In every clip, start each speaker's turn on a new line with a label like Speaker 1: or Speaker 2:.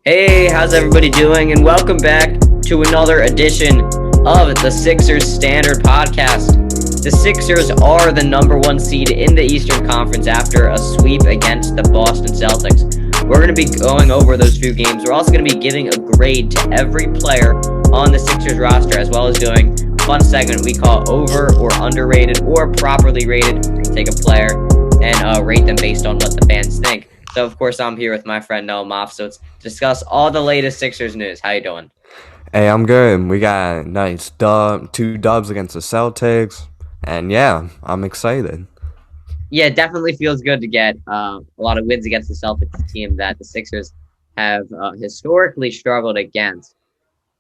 Speaker 1: Hey, how's everybody doing? And welcome back to another edition of the Sixers Standard Podcast. The Sixers are the number one seed in the Eastern Conference after a sweep against the Boston Celtics. We're going to be going over those few games. We're also going to be giving a grade to every player on the Sixers roster, as well as doing a fun segment we call over or underrated or properly rated. We take a player and rate them based on what the fans think. So, of course, I'm here with my friend Noah Moff, so it's discuss all the latest Sixers news. How you doing?
Speaker 2: Hey, I'm good. We got a nice two dubs against the Celtics, and yeah, I'm excited.
Speaker 1: Yeah, it definitely feels good to get a lot of wins against the Celtics, team that the Sixers have historically struggled against.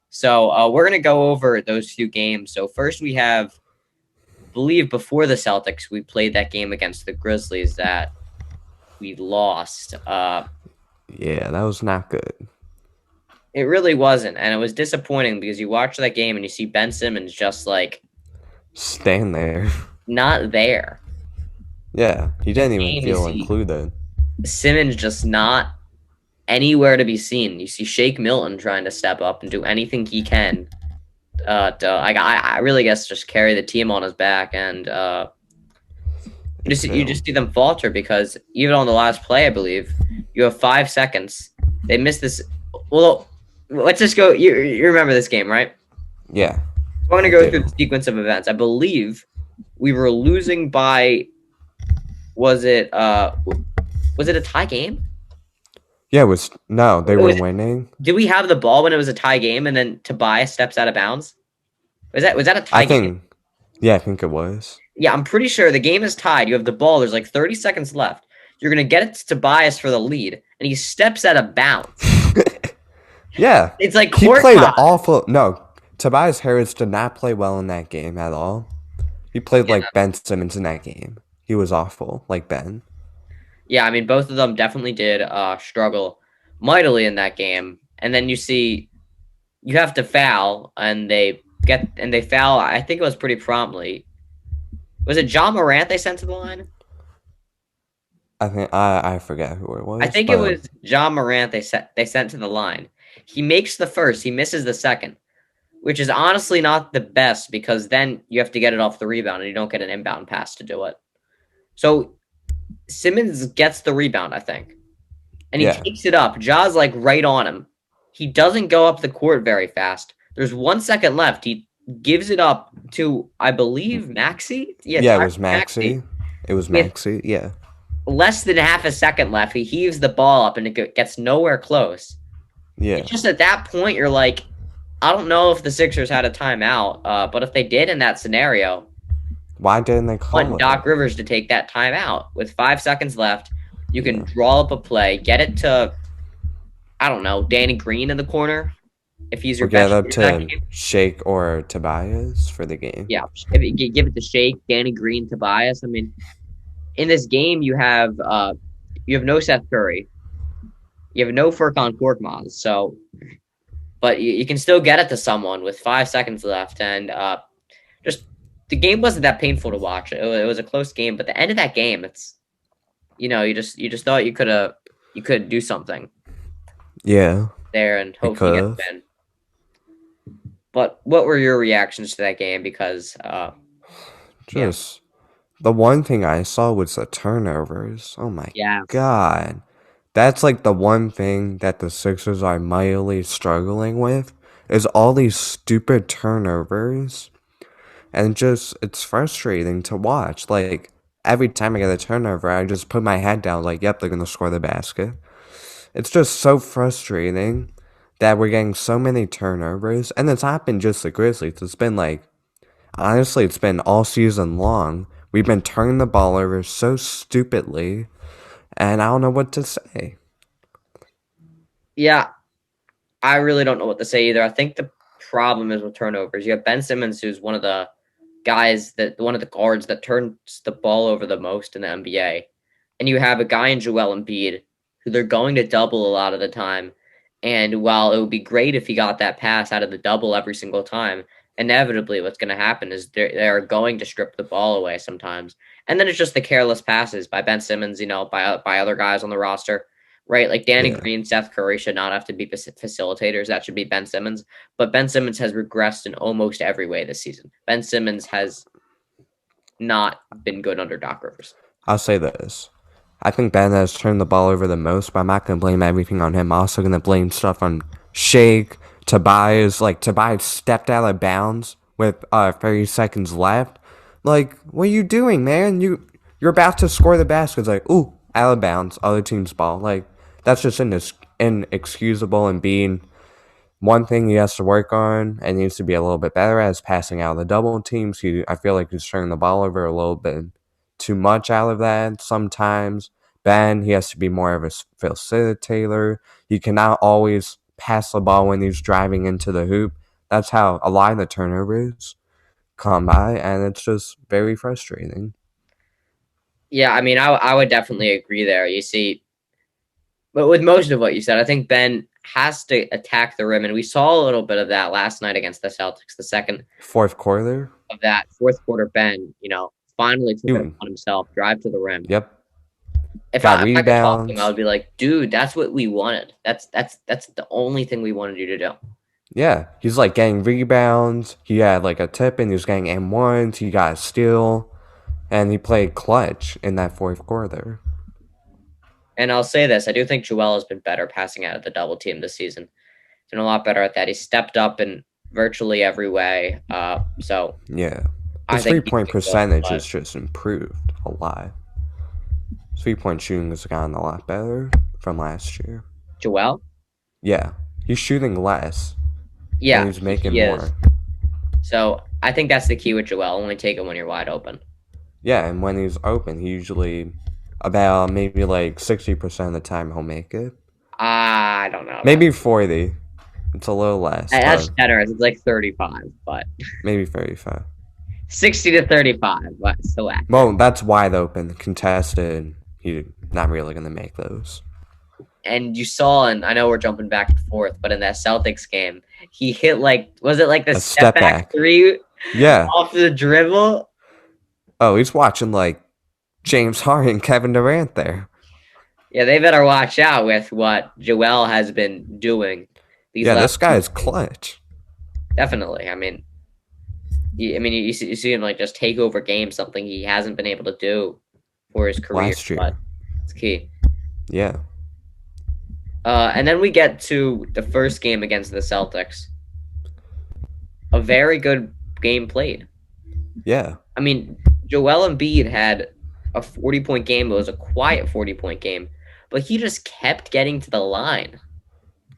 Speaker 1: So we're going to go over those few games. So first we have, I believe before the Celtics, we played that game against the Grizzlies that we lost.
Speaker 2: Yeah, that was not good.
Speaker 1: It really wasn't, and it was disappointing because you watch that game and you see Ben Simmons just like
Speaker 2: Stand there.
Speaker 1: not there.
Speaker 2: Yeah, he didn't even
Speaker 1: Game you
Speaker 2: feel
Speaker 1: see
Speaker 2: included.
Speaker 1: Simmons just not anywhere to be seen. You see Shake Milton trying to step up and do anything he can I really guess just carry the team on his back, and you just see them falter because even on the last play, I believe you have 5 seconds. They missed this. Well, let's just go. You remember this game, right?
Speaker 2: Yeah,
Speaker 1: So I'm going to
Speaker 2: I
Speaker 1: go through
Speaker 2: do.
Speaker 1: the sequence of events. I believe we were losing by. Was it a tie game?
Speaker 2: Yeah, it was no, they
Speaker 1: It
Speaker 2: were
Speaker 1: was.
Speaker 2: winning.
Speaker 1: Did we have the ball when it was a tie game, and then Tobias steps out of bounds? Was that a
Speaker 2: I
Speaker 1: tie game?
Speaker 2: think, yeah, I think it was.
Speaker 1: Yeah, I'm pretty sure the game is tied. You have the ball. There's like 30 seconds left. You're gonna get it to Tobias for the lead, and he steps out of bounds.
Speaker 2: Yeah,
Speaker 1: It's like
Speaker 2: he
Speaker 1: court
Speaker 2: played
Speaker 1: time.
Speaker 2: awful. No, Tobias Harris did not play well in that game at all. He played
Speaker 1: Yeah,
Speaker 2: like Ben Simmons in that game. He was awful, like Ben.
Speaker 1: yeah. I mean, both of them definitely did struggle mightily in that game. And then you see you have to foul, and they foul. I think it was pretty promptly. Was it John Morant they sent to the line?
Speaker 2: I think I forget who it
Speaker 1: I
Speaker 2: was,
Speaker 1: think it
Speaker 2: but
Speaker 1: was John Morant they sent to the line. He makes the first. He misses the second, which is honestly not the best because then you have to get it off the rebound and you don't get an inbound pass to do it. So Simmons gets the rebound, I think, and he
Speaker 2: yeah.
Speaker 1: takes it up. Ja's like right on him. He doesn't go up the court very fast. There's 1 second left. He gives it up to, I believe, Maxey. Yeah,
Speaker 2: Yeah, it
Speaker 1: Tyrese
Speaker 2: was
Speaker 1: Maxey.
Speaker 2: Maxi. It was
Speaker 1: With
Speaker 2: Maxi. Yeah.
Speaker 1: less than half a second left, he heaves the ball up and it gets nowhere close. It's
Speaker 2: Yeah.
Speaker 1: just at that point you're like, I don't know if the Sixers had a timeout, but if they did in that scenario,
Speaker 2: Why didn't they
Speaker 1: want
Speaker 2: call it?
Speaker 1: Doc Rivers to take that timeout with 5 seconds left. You can
Speaker 2: Yeah.
Speaker 1: draw up a play, get it to, I don't know, Danny Green in the corner if he's
Speaker 2: Or
Speaker 1: your
Speaker 2: get
Speaker 1: best
Speaker 2: up
Speaker 1: shooter in that
Speaker 2: to
Speaker 1: game.
Speaker 2: Shake or Tobias for the game.
Speaker 1: Yeah, if you give it to Shake, Danny Green, Tobias. I mean, in this game you have no Seth Curry, you have no Furkan Korkmaz, so but you can still get it to someone with 5 seconds left, and just the game wasn't that painful to watch. It was a close game, but the end of that game, it's you just thought you could do something
Speaker 2: Yeah,
Speaker 1: there and
Speaker 2: we
Speaker 1: hopefully
Speaker 2: could
Speaker 1: get a
Speaker 2: have.
Speaker 1: win. But what were your reactions to that game? Because yeah,
Speaker 2: Just the one thing I saw was the turnovers. Oh my
Speaker 1: yeah,
Speaker 2: god. That's like the one thing that the Sixers are mightily struggling with is all these stupid turnovers. And just it's frustrating to watch. Like every time I get a turnover, I just put my head down like, yep, they're gonna score the basket. It's just so frustrating that we're getting so many turnovers. And it's not been just the Grizzlies. It's been like, honestly, it's been all season long. We've been turning the ball over so stupidly. And I don't know what to say.
Speaker 1: yeah. I really don't know what to say either. I think the problem is with turnovers. You have Ben Simmons, who's one of the guards that turns the ball over the most in the NBA, and you have a guy in Joel Embiid who they're going to double a lot of the time. And while it would be great if he got that pass out of the double every single time, inevitably what's going to happen is they're going to strip the ball away sometimes, and then it's just the careless passes by Ben Simmons, by other guys on the roster. right? Like Danny
Speaker 2: Yeah.
Speaker 1: Green, Seth Curry should not have to be facilitators. That should be Ben Simmons. But Ben Simmons has regressed in almost every way this season. Ben Simmons has not been good under Doc Rivers.
Speaker 2: I'll say this. I think Ben has turned the ball over the most, but I'm not going to blame everything on him. I'm also going to blame stuff on Shake, Tobias. Like, Tobias stepped out of bounds with 30 seconds left. Like, what are you doing, man? You're about to score the basket. It's like, ooh, out of bounds, other team's ball. Like, that's just inexcusable, and being one thing he has to work on and needs to be a little bit better at is passing out of the double teams. I feel like he's turning the ball over a little bit too much out of that sometimes. Ben, he has to be more of a facilitator. He cannot always pass the ball when he's driving into the hoop. That's how a lot of the turnovers come by, and it's just very frustrating.
Speaker 1: Yeah, I mean, I would definitely agree there. You see, but with most of what you said, I think Ben has to attack the rim, and we saw a little bit of that last night against the Celtics. The second
Speaker 2: Fourth quarter?
Speaker 1: of that fourth quarter, Ben, finally took it
Speaker 2: Dude,
Speaker 1: upon himself, drive to the rim.
Speaker 2: yep.
Speaker 1: If
Speaker 2: Got
Speaker 1: I could talk to him, I
Speaker 2: rebounds.
Speaker 1: would be like, dude, that's what we wanted. That's the only thing we wanted you to do.
Speaker 2: Yeah, he's like getting rebounds. He had like a tip and he was getting M1s. He got a steal. And he played clutch in that fourth quarter.
Speaker 1: And I'll say this, I do think Joel has been better passing out of the double team this season. He's been a lot better at that. He stepped up in virtually every way. So
Speaker 2: Yeah.
Speaker 1: I
Speaker 2: His
Speaker 1: think
Speaker 2: 3-point
Speaker 1: he's good,
Speaker 2: percentage
Speaker 1: but
Speaker 2: has just improved a lot. 3-point shooting has gotten a lot better from last year.
Speaker 1: Joel?
Speaker 2: Yeah. He's shooting less and
Speaker 1: Yeah,
Speaker 2: he's making
Speaker 1: he is.
Speaker 2: more.
Speaker 1: So I think that's the key with Joel. Only take it when you're wide open.
Speaker 2: Yeah, and when he's open, he usually about maybe like 60% of the time he'll make it.
Speaker 1: I don't know.
Speaker 2: Maybe 40. It's a little less,
Speaker 1: That's
Speaker 2: but
Speaker 1: generous. It's like 35, but
Speaker 2: maybe 35.
Speaker 1: 60 to 35, but still accurate.
Speaker 2: Well, that's wide open. Contested, he's not really going to make those.
Speaker 1: And you saw, and I know we're jumping back and forth, but in that Celtics game, he hit was it like the
Speaker 2: A
Speaker 1: step back three
Speaker 2: Yeah.
Speaker 1: off the dribble?
Speaker 2: Oh, he's watching like James Harden, Kevin Durant there.
Speaker 1: Yeah, they better watch out with what Joel has been doing.
Speaker 2: This guy is clutch.
Speaker 1: Definitely. I mean, you see him like just take over games, something he hasn't been able to do for his career.
Speaker 2: Last year.
Speaker 1: But it's key.
Speaker 2: Yeah.
Speaker 1: And then we get to the first game against the Celtics. A very good game played.
Speaker 2: Yeah.
Speaker 1: I mean, Joel Embiid had a 40-point game. It was a quiet 40-point game, but he just kept getting to the line.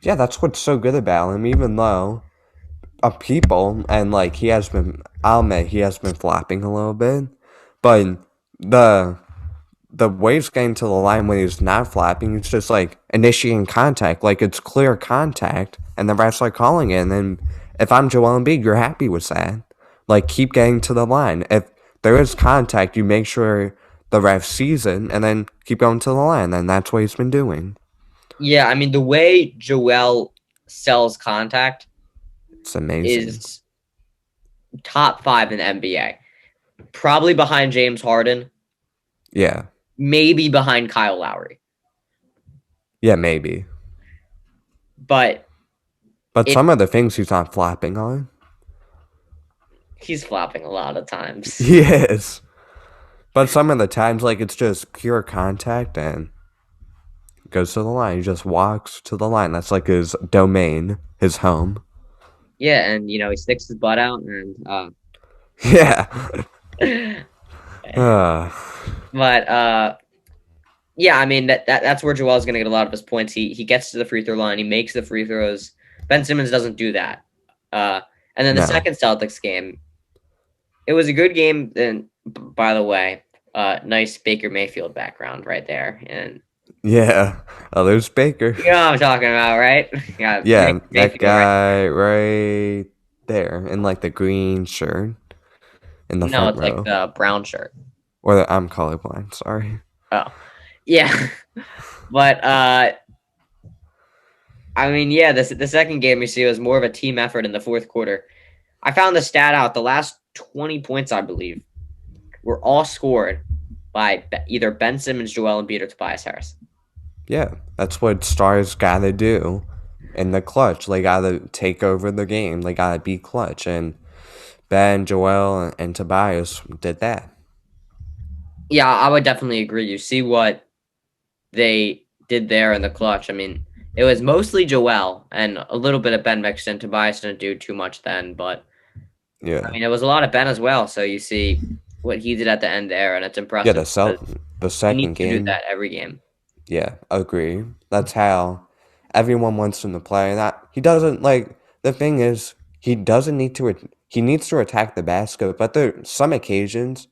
Speaker 2: Yeah, that's what's so good about him, even though people, and like I'll admit, he has been flopping a little bit, but the way he's getting to the line when he's not flapping, it's just like initiating contact. Like it's clear contact, and the refs are calling it. And if I'm Joel Embiid, you're happy with that. Like keep getting to the line. If there is contact, you make sure the ref sees it, and then keep going to the line. And that's what he's been doing.
Speaker 1: Yeah, I mean, the way Joel sells contact
Speaker 2: It's amazing.
Speaker 1: is top 5 in the NBA. Probably behind James Harden.
Speaker 2: Yeah.
Speaker 1: Maybe behind Kyle Lowry.
Speaker 2: Yeah, maybe.
Speaker 1: But
Speaker 2: some of the things he's not flapping on.
Speaker 1: He's flopping a lot of times.
Speaker 2: He is. But some of the times, like, it's just pure contact and goes to the line. He just walks to the line. That's like his domain, his home.
Speaker 1: Yeah, and, he sticks his butt out and...
Speaker 2: Yeah.
Speaker 1: But, yeah, I mean, that's where Joel's going to get a lot of his points. He gets to the free throw line. He makes the free throws. Ben Simmons doesn't do that. And then the second Celtics game, it was a good game. And by the way, nice Baker Mayfield background right there. And
Speaker 2: yeah. Oh, there's Baker.
Speaker 1: you know what I'm talking about, right?
Speaker 2: Yeah, that guy right there in like the green shirt in the front row.
Speaker 1: No, it's like the brown shirt.
Speaker 2: Or I'm colorblind, sorry.
Speaker 1: Oh, yeah. But, I mean, yeah, the second game you see was more of a team effort in the fourth quarter. I found the stat out. The last 20 points, I believe, were all scored by either Ben Simmons, Joel Embiid, or Tobias Harris.
Speaker 2: Yeah, that's what stars gotta do in the clutch. They gotta take over the game. They gotta be clutch. And Ben, Joel, and Tobias did that.
Speaker 1: Yeah, I would definitely agree. You see what they did there in the clutch. I mean, it was mostly Joel and a little bit of Ben mixed in. Tobias didn't do too much then, but I
Speaker 2: Yeah.
Speaker 1: mean, it was a lot of Ben as well. So you see what he did at the end there, and it's
Speaker 2: Yeah,
Speaker 1: impressive because
Speaker 2: the
Speaker 1: he needs
Speaker 2: second
Speaker 1: to do
Speaker 2: game.
Speaker 1: that every game.
Speaker 2: Yeah, agree. That's how everyone wants him to play. That he doesn't like. The thing is, he doesn't need to. He needs to attack the basket, but there some occasions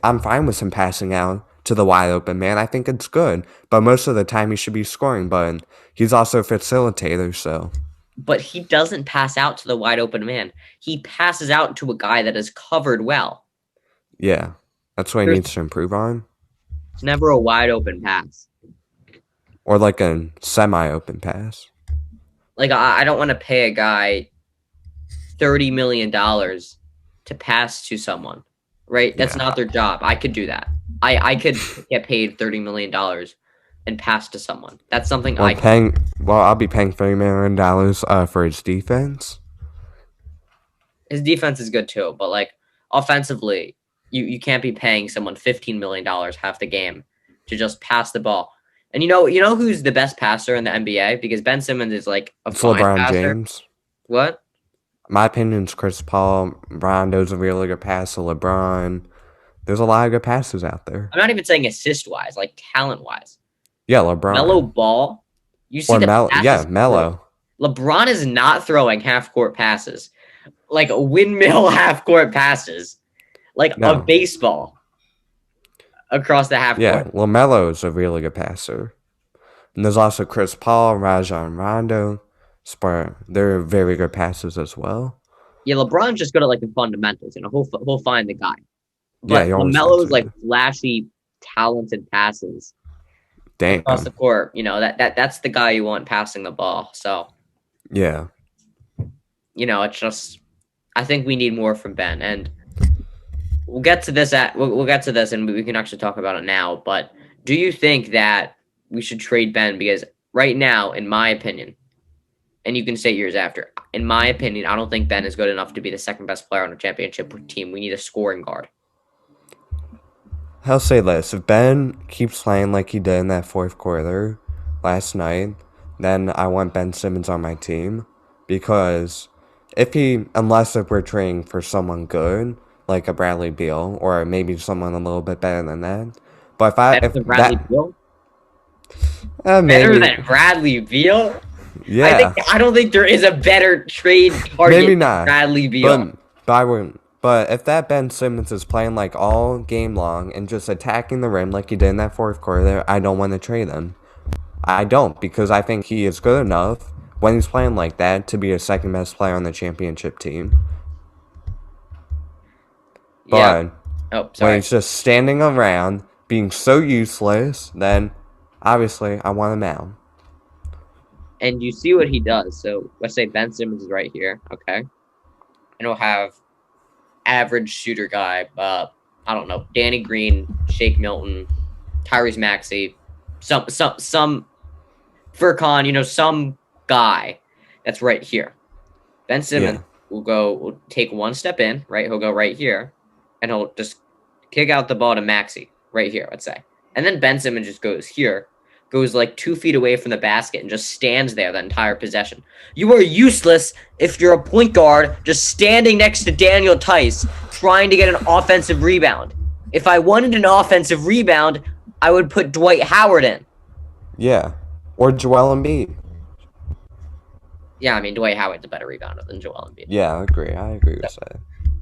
Speaker 2: I'm fine with him passing out to the wide open man. I think it's good, but most of the time he should be scoring. But he's also a facilitator, so
Speaker 1: But he doesn't pass out to the wide open man. He passes out to a guy that is covered well.
Speaker 2: yeah, that's what he
Speaker 1: There's
Speaker 2: needs to improve on,
Speaker 1: never a wide open pass.
Speaker 2: or like a semi-open pass.
Speaker 1: Like I don't want to pay a guy $30 million to pass to someone, right? That's
Speaker 2: Yeah,
Speaker 1: not their job. I could do that. I could get paid $30 million and pass to someone. That's something
Speaker 2: or
Speaker 1: I could.
Speaker 2: paying. Well, I'll be paying $30 million for his defense.
Speaker 1: His defense is good too, but like offensively, you can't be paying someone $15 million half the game to just pass the ball. And you know who's the best passer in the NBA? Because Ben Simmons is like a
Speaker 2: It's
Speaker 1: fine
Speaker 2: LeBron
Speaker 1: passer.
Speaker 2: James.
Speaker 1: What?
Speaker 2: My opinion is Chris Paul. Rondo's a really good passer. LeBron. There's a lot of good passes out there.
Speaker 1: I'm not even saying assist wise, like talent wise.
Speaker 2: Yeah,
Speaker 1: Mellow
Speaker 2: LeBron.
Speaker 1: ball. You see
Speaker 2: Or
Speaker 1: the
Speaker 2: Mel. Yeah,
Speaker 1: passes.
Speaker 2: Melo.
Speaker 1: LeBron is not throwing half court passes, like windmill half court passes, like a
Speaker 2: No.
Speaker 1: baseball across the half
Speaker 2: Yeah,
Speaker 1: court.
Speaker 2: LaMelo is a really good passer. And there's also Chris Paul, Rajon Rondo. They're very good passers as well.
Speaker 1: Yeah, LeBron's just good at like the fundamentals. He'll find the guy.
Speaker 2: Yeah,
Speaker 1: But
Speaker 2: he always finds
Speaker 1: LaMelo's
Speaker 2: a
Speaker 1: like
Speaker 2: guy.
Speaker 1: flashy, talented passes across the
Speaker 2: Damn.
Speaker 1: court. That's the guy you want passing the ball. So
Speaker 2: Yeah.
Speaker 1: it's just I think we need more from Ben, and we'll get to this we'll get to this, and we can actually talk about it now. But do you think that we should trade Ben? Because right now, in my opinion, and you can say years after, in my opinion, I don't think Ben is good enough to be the second best player on a championship team. We need a scoring guard.
Speaker 2: I'll say this. If Ben keeps playing like he did in that fourth quarter last night, then I want Ben Simmons on my team. Because unless if we're trading for someone good, like a Bradley Beal, or maybe someone a little bit better than that. But
Speaker 1: Better
Speaker 2: if
Speaker 1: than Bradley
Speaker 2: that,
Speaker 1: Beal? Better
Speaker 2: maybe,
Speaker 1: than Bradley Beal?
Speaker 2: yeah.
Speaker 1: I don't think there is a better trade
Speaker 2: Maybe
Speaker 1: target than
Speaker 2: not.
Speaker 1: Bradley Beal.
Speaker 2: But if that Ben Simmons is playing like all game long and just attacking the rim like he did in that fourth quarter, I don't want to trade him. I don't, because I think he is good enough when he's playing like that to be a second best player on the championship team.
Speaker 1: Yeah.
Speaker 2: But
Speaker 1: Oh,
Speaker 2: when
Speaker 1: sorry.
Speaker 2: he's just standing around being so useless, then obviously I want him out.
Speaker 1: And you see what he does. So let's say Ben Simmons is right here, okay? And we'll have average shooter guy, I don't know, Danny Green, Shake Milton, Tyrese Maxey, some Furkan, some guy that's right here. Ben Simmons
Speaker 2: Yeah.
Speaker 1: will take one step in, right? He'll go right here, and he'll just kick out the ball to Maxey right here, let's say. And then Ben Simmons just goes here, goes like 2 feet away from the basket and just stands there the entire possession. You are useless if you're a point guard just standing next to Daniel Tice trying to get an offensive rebound. If I wanted an offensive rebound, I would put Dwight Howard in.
Speaker 2: Yeah. Or Joel Embiid.
Speaker 1: Yeah, I mean, Dwight Howard's a better rebounder than Joel Embiid.
Speaker 2: Yeah, I agree. I agree with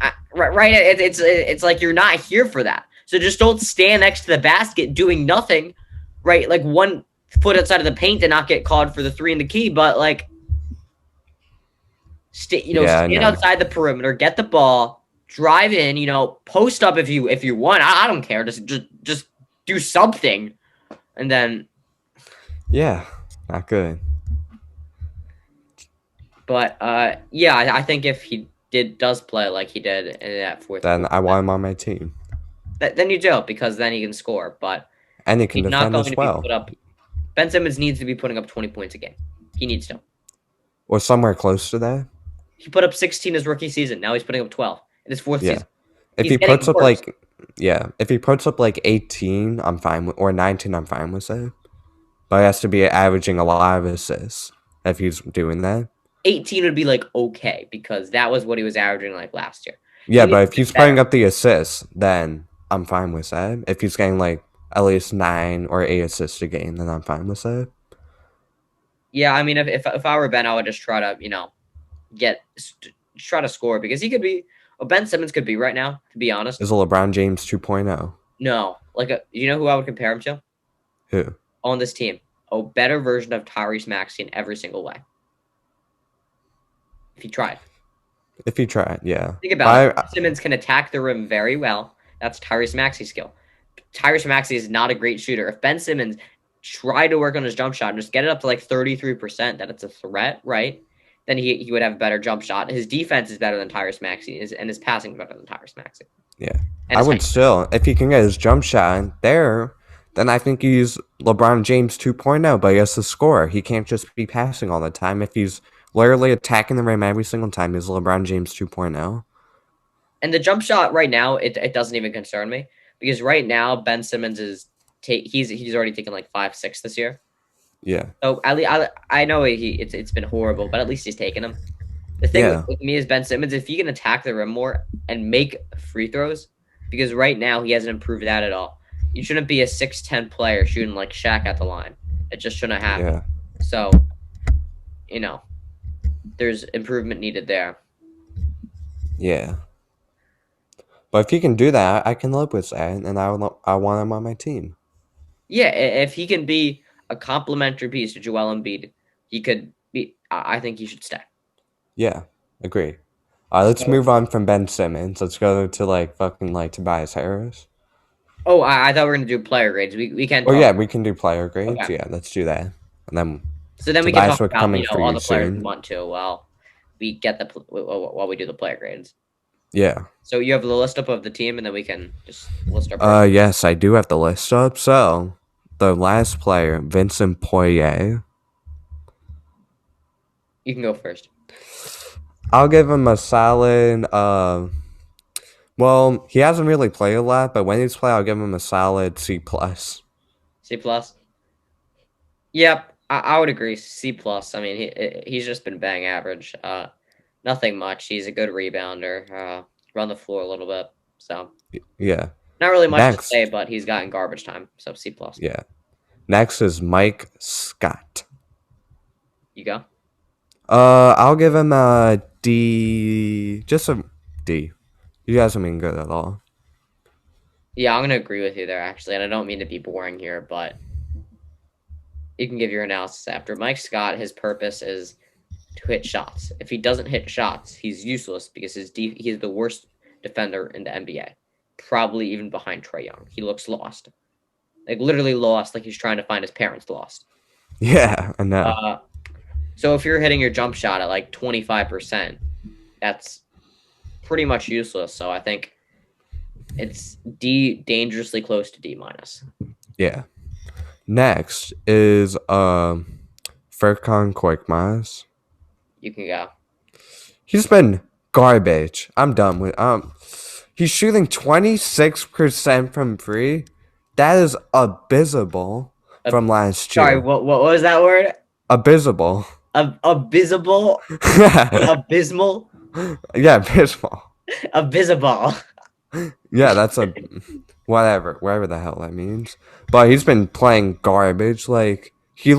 Speaker 2: that.
Speaker 1: Right. It's like you're not here for that. So just don't stand next to the basket doing nothing, right? Like 1 foot outside of the paint to not get called for the 3 in the key, but like, stand outside the perimeter, get the ball, drive in, post up if you want. I don't care. Just do something, and then.
Speaker 2: Yeah, not good.
Speaker 1: But yeah, I think if he does play like he did in that fourth
Speaker 2: Then
Speaker 1: quarter,
Speaker 2: I want him on my team.
Speaker 1: then you do, because then he can score. But
Speaker 2: And he can
Speaker 1: he's not
Speaker 2: defend
Speaker 1: going
Speaker 2: as
Speaker 1: to be
Speaker 2: well.
Speaker 1: put up. Ben Simmons needs to be putting up 20 points a game. He needs to.
Speaker 2: or somewhere close to that.
Speaker 1: He put up 16 his rookie season. Now he's putting up 12 in his fourth
Speaker 2: Yeah.
Speaker 1: season.
Speaker 2: If
Speaker 1: He's
Speaker 2: he
Speaker 1: getting
Speaker 2: puts up
Speaker 1: worse.
Speaker 2: like yeah, if he puts up like 18, I'm fine with, or 19, I'm fine with it. But he has to be averaging a lot of assists if he's doing that.
Speaker 1: 18 would be like okay because that was what he was averaging like last year. He
Speaker 2: Yeah,
Speaker 1: needs
Speaker 2: but
Speaker 1: to
Speaker 2: if
Speaker 1: get
Speaker 2: he's
Speaker 1: better.
Speaker 2: putting up the assists, then I'm fine with that. If he's getting like at least 9 or 8 assists a game, then I'm fine with that.
Speaker 1: Yeah, I mean, if I were Ben, I would just try to try to score because he could be. Ben Simmons could be right now. To be honest,
Speaker 2: Is a LeBron James 2.0?
Speaker 1: no. You know who I would compare him to
Speaker 2: Who?
Speaker 1: on this team? A better version of Tyrese Maxey in every single way. If he tried.
Speaker 2: If he tried, yeah.
Speaker 1: Think about it.
Speaker 2: But
Speaker 1: Ben Simmons can attack the rim very well. That's Tyrese Maxey's skill. Tyrese Maxey is not a great shooter. If Ben Simmons tried to work on his jump shot and just get it up to like 33%, that it's a threat, right? Then he would have a better jump shot. His defense is better than Tyrese Maxey, and his passing is better than Tyrese Maxey.
Speaker 2: yeah,
Speaker 1: And
Speaker 2: I
Speaker 1: his
Speaker 2: would
Speaker 1: height.
Speaker 2: still, if he can get his jump shot there, then I think he's LeBron James 2.0, but he has to score. He can't just be passing all the time. If he's literally attacking the rim every single time, he's LeBron James 2.0.
Speaker 1: And the jump shot right now, it doesn't even concern me because right now Ben Simmons is he's already taken like 5-6 this year.
Speaker 2: Yeah.
Speaker 1: So at least I know it's been horrible, but at least he's taken them. The thing
Speaker 2: Yeah.
Speaker 1: with me is Ben Simmons, if he can attack the rim more and make free throws, because right now he hasn't improved that at all. You shouldn't be a 6'10" player shooting like Shaq at the line. It just shouldn't happen.
Speaker 2: Yeah.
Speaker 1: So, you know, there's improvement needed there.
Speaker 2: Yeah. But if he can do that, I can live with that, and I want him on my team.
Speaker 1: Yeah, if he can be a complementary piece to Joel Embiid, he could be. I think he should stay.
Speaker 2: Yeah, agree. Let's
Speaker 1: So,
Speaker 2: move on from Ben Simmons. Let's go to like fucking like Tobias Harris.
Speaker 1: oh, I thought we were gonna do player grades. We can
Speaker 2: Oh
Speaker 1: talk.
Speaker 2: yeah, we can do player grades.
Speaker 1: Okay,
Speaker 2: Yeah, let's do that. And then
Speaker 1: so then we can
Speaker 2: Tobias
Speaker 1: talk
Speaker 2: will
Speaker 1: about
Speaker 2: coming for
Speaker 1: all
Speaker 2: you
Speaker 1: the players we
Speaker 2: soon.
Speaker 1: want to. While we get while we do the player grades.
Speaker 2: Yeah.
Speaker 1: So you have the list up of the team, and then we can just list our players.
Speaker 2: Yes, I do have the list up. So the last player, Vincent Poirier.
Speaker 1: You can go first.
Speaker 2: I'll give him a solid. Well, he hasn't really played a lot, but when he's played, I'll give him a solid C plus.
Speaker 1: C plus. Yep, I would agree. C plus. I mean, he's just been bang average. Nothing much. He's a good rebounder. Run the floor a little bit. So
Speaker 2: Yeah.
Speaker 1: not really much to say,
Speaker 2: Next,
Speaker 1: but he's gotten garbage time. So C plus.
Speaker 2: yeah. Next is Mike Scott.
Speaker 1: You go.
Speaker 2: I'll give him a D, just a D. He hasn't been good at all.
Speaker 1: Yeah, I'm gonna agree with you there actually, and I don't mean to be boring here, but you can give your analysis after. Mike Scott, his purpose is to hit shots. If he doesn't hit shots, he's useless because he's the worst defender in the NBA, probably even behind Trae Young. He looks lost, like literally lost, like he's trying to find his parents lost.
Speaker 2: Yeah, I know.
Speaker 1: So if you're hitting your jump shot at like 25%, that's pretty much useless. So I think it's D, dangerously close to D minus.
Speaker 2: Yeah. Next is Furkan Korkmaz.
Speaker 1: You can go.
Speaker 2: He's been garbage. I'm done with he's shooting 26% from free. That is abysmal from last
Speaker 1: Sorry,
Speaker 2: year.
Speaker 1: what was that word?
Speaker 2: Abysmal.
Speaker 1: Abysmal,
Speaker 2: Yeah,
Speaker 1: abysmal,
Speaker 2: abysmal.
Speaker 1: abysmal.
Speaker 2: Yeah, that's a whatever the hell that means. But he's been playing garbage. Like he's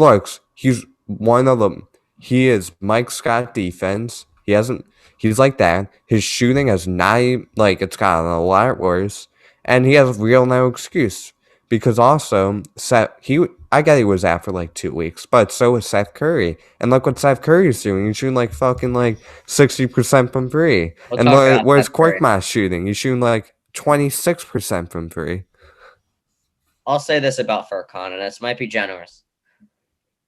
Speaker 2: one of them. He is Mike Scott defense. He's like that. His shooting has not like it's gotten a lot worse, and he has real no excuse because also I get he was out for like 2 weeks, but so was Seth Curry, and look what Seth Curry's doing. He's shooting like fucking like 60% from free,
Speaker 1: We'll
Speaker 2: and
Speaker 1: talk about
Speaker 2: where's
Speaker 1: Seth Curry.
Speaker 2: Korkmaz shooting? He's shooting like 26% from free.
Speaker 1: I'll say this about Furkan, and this might be generous.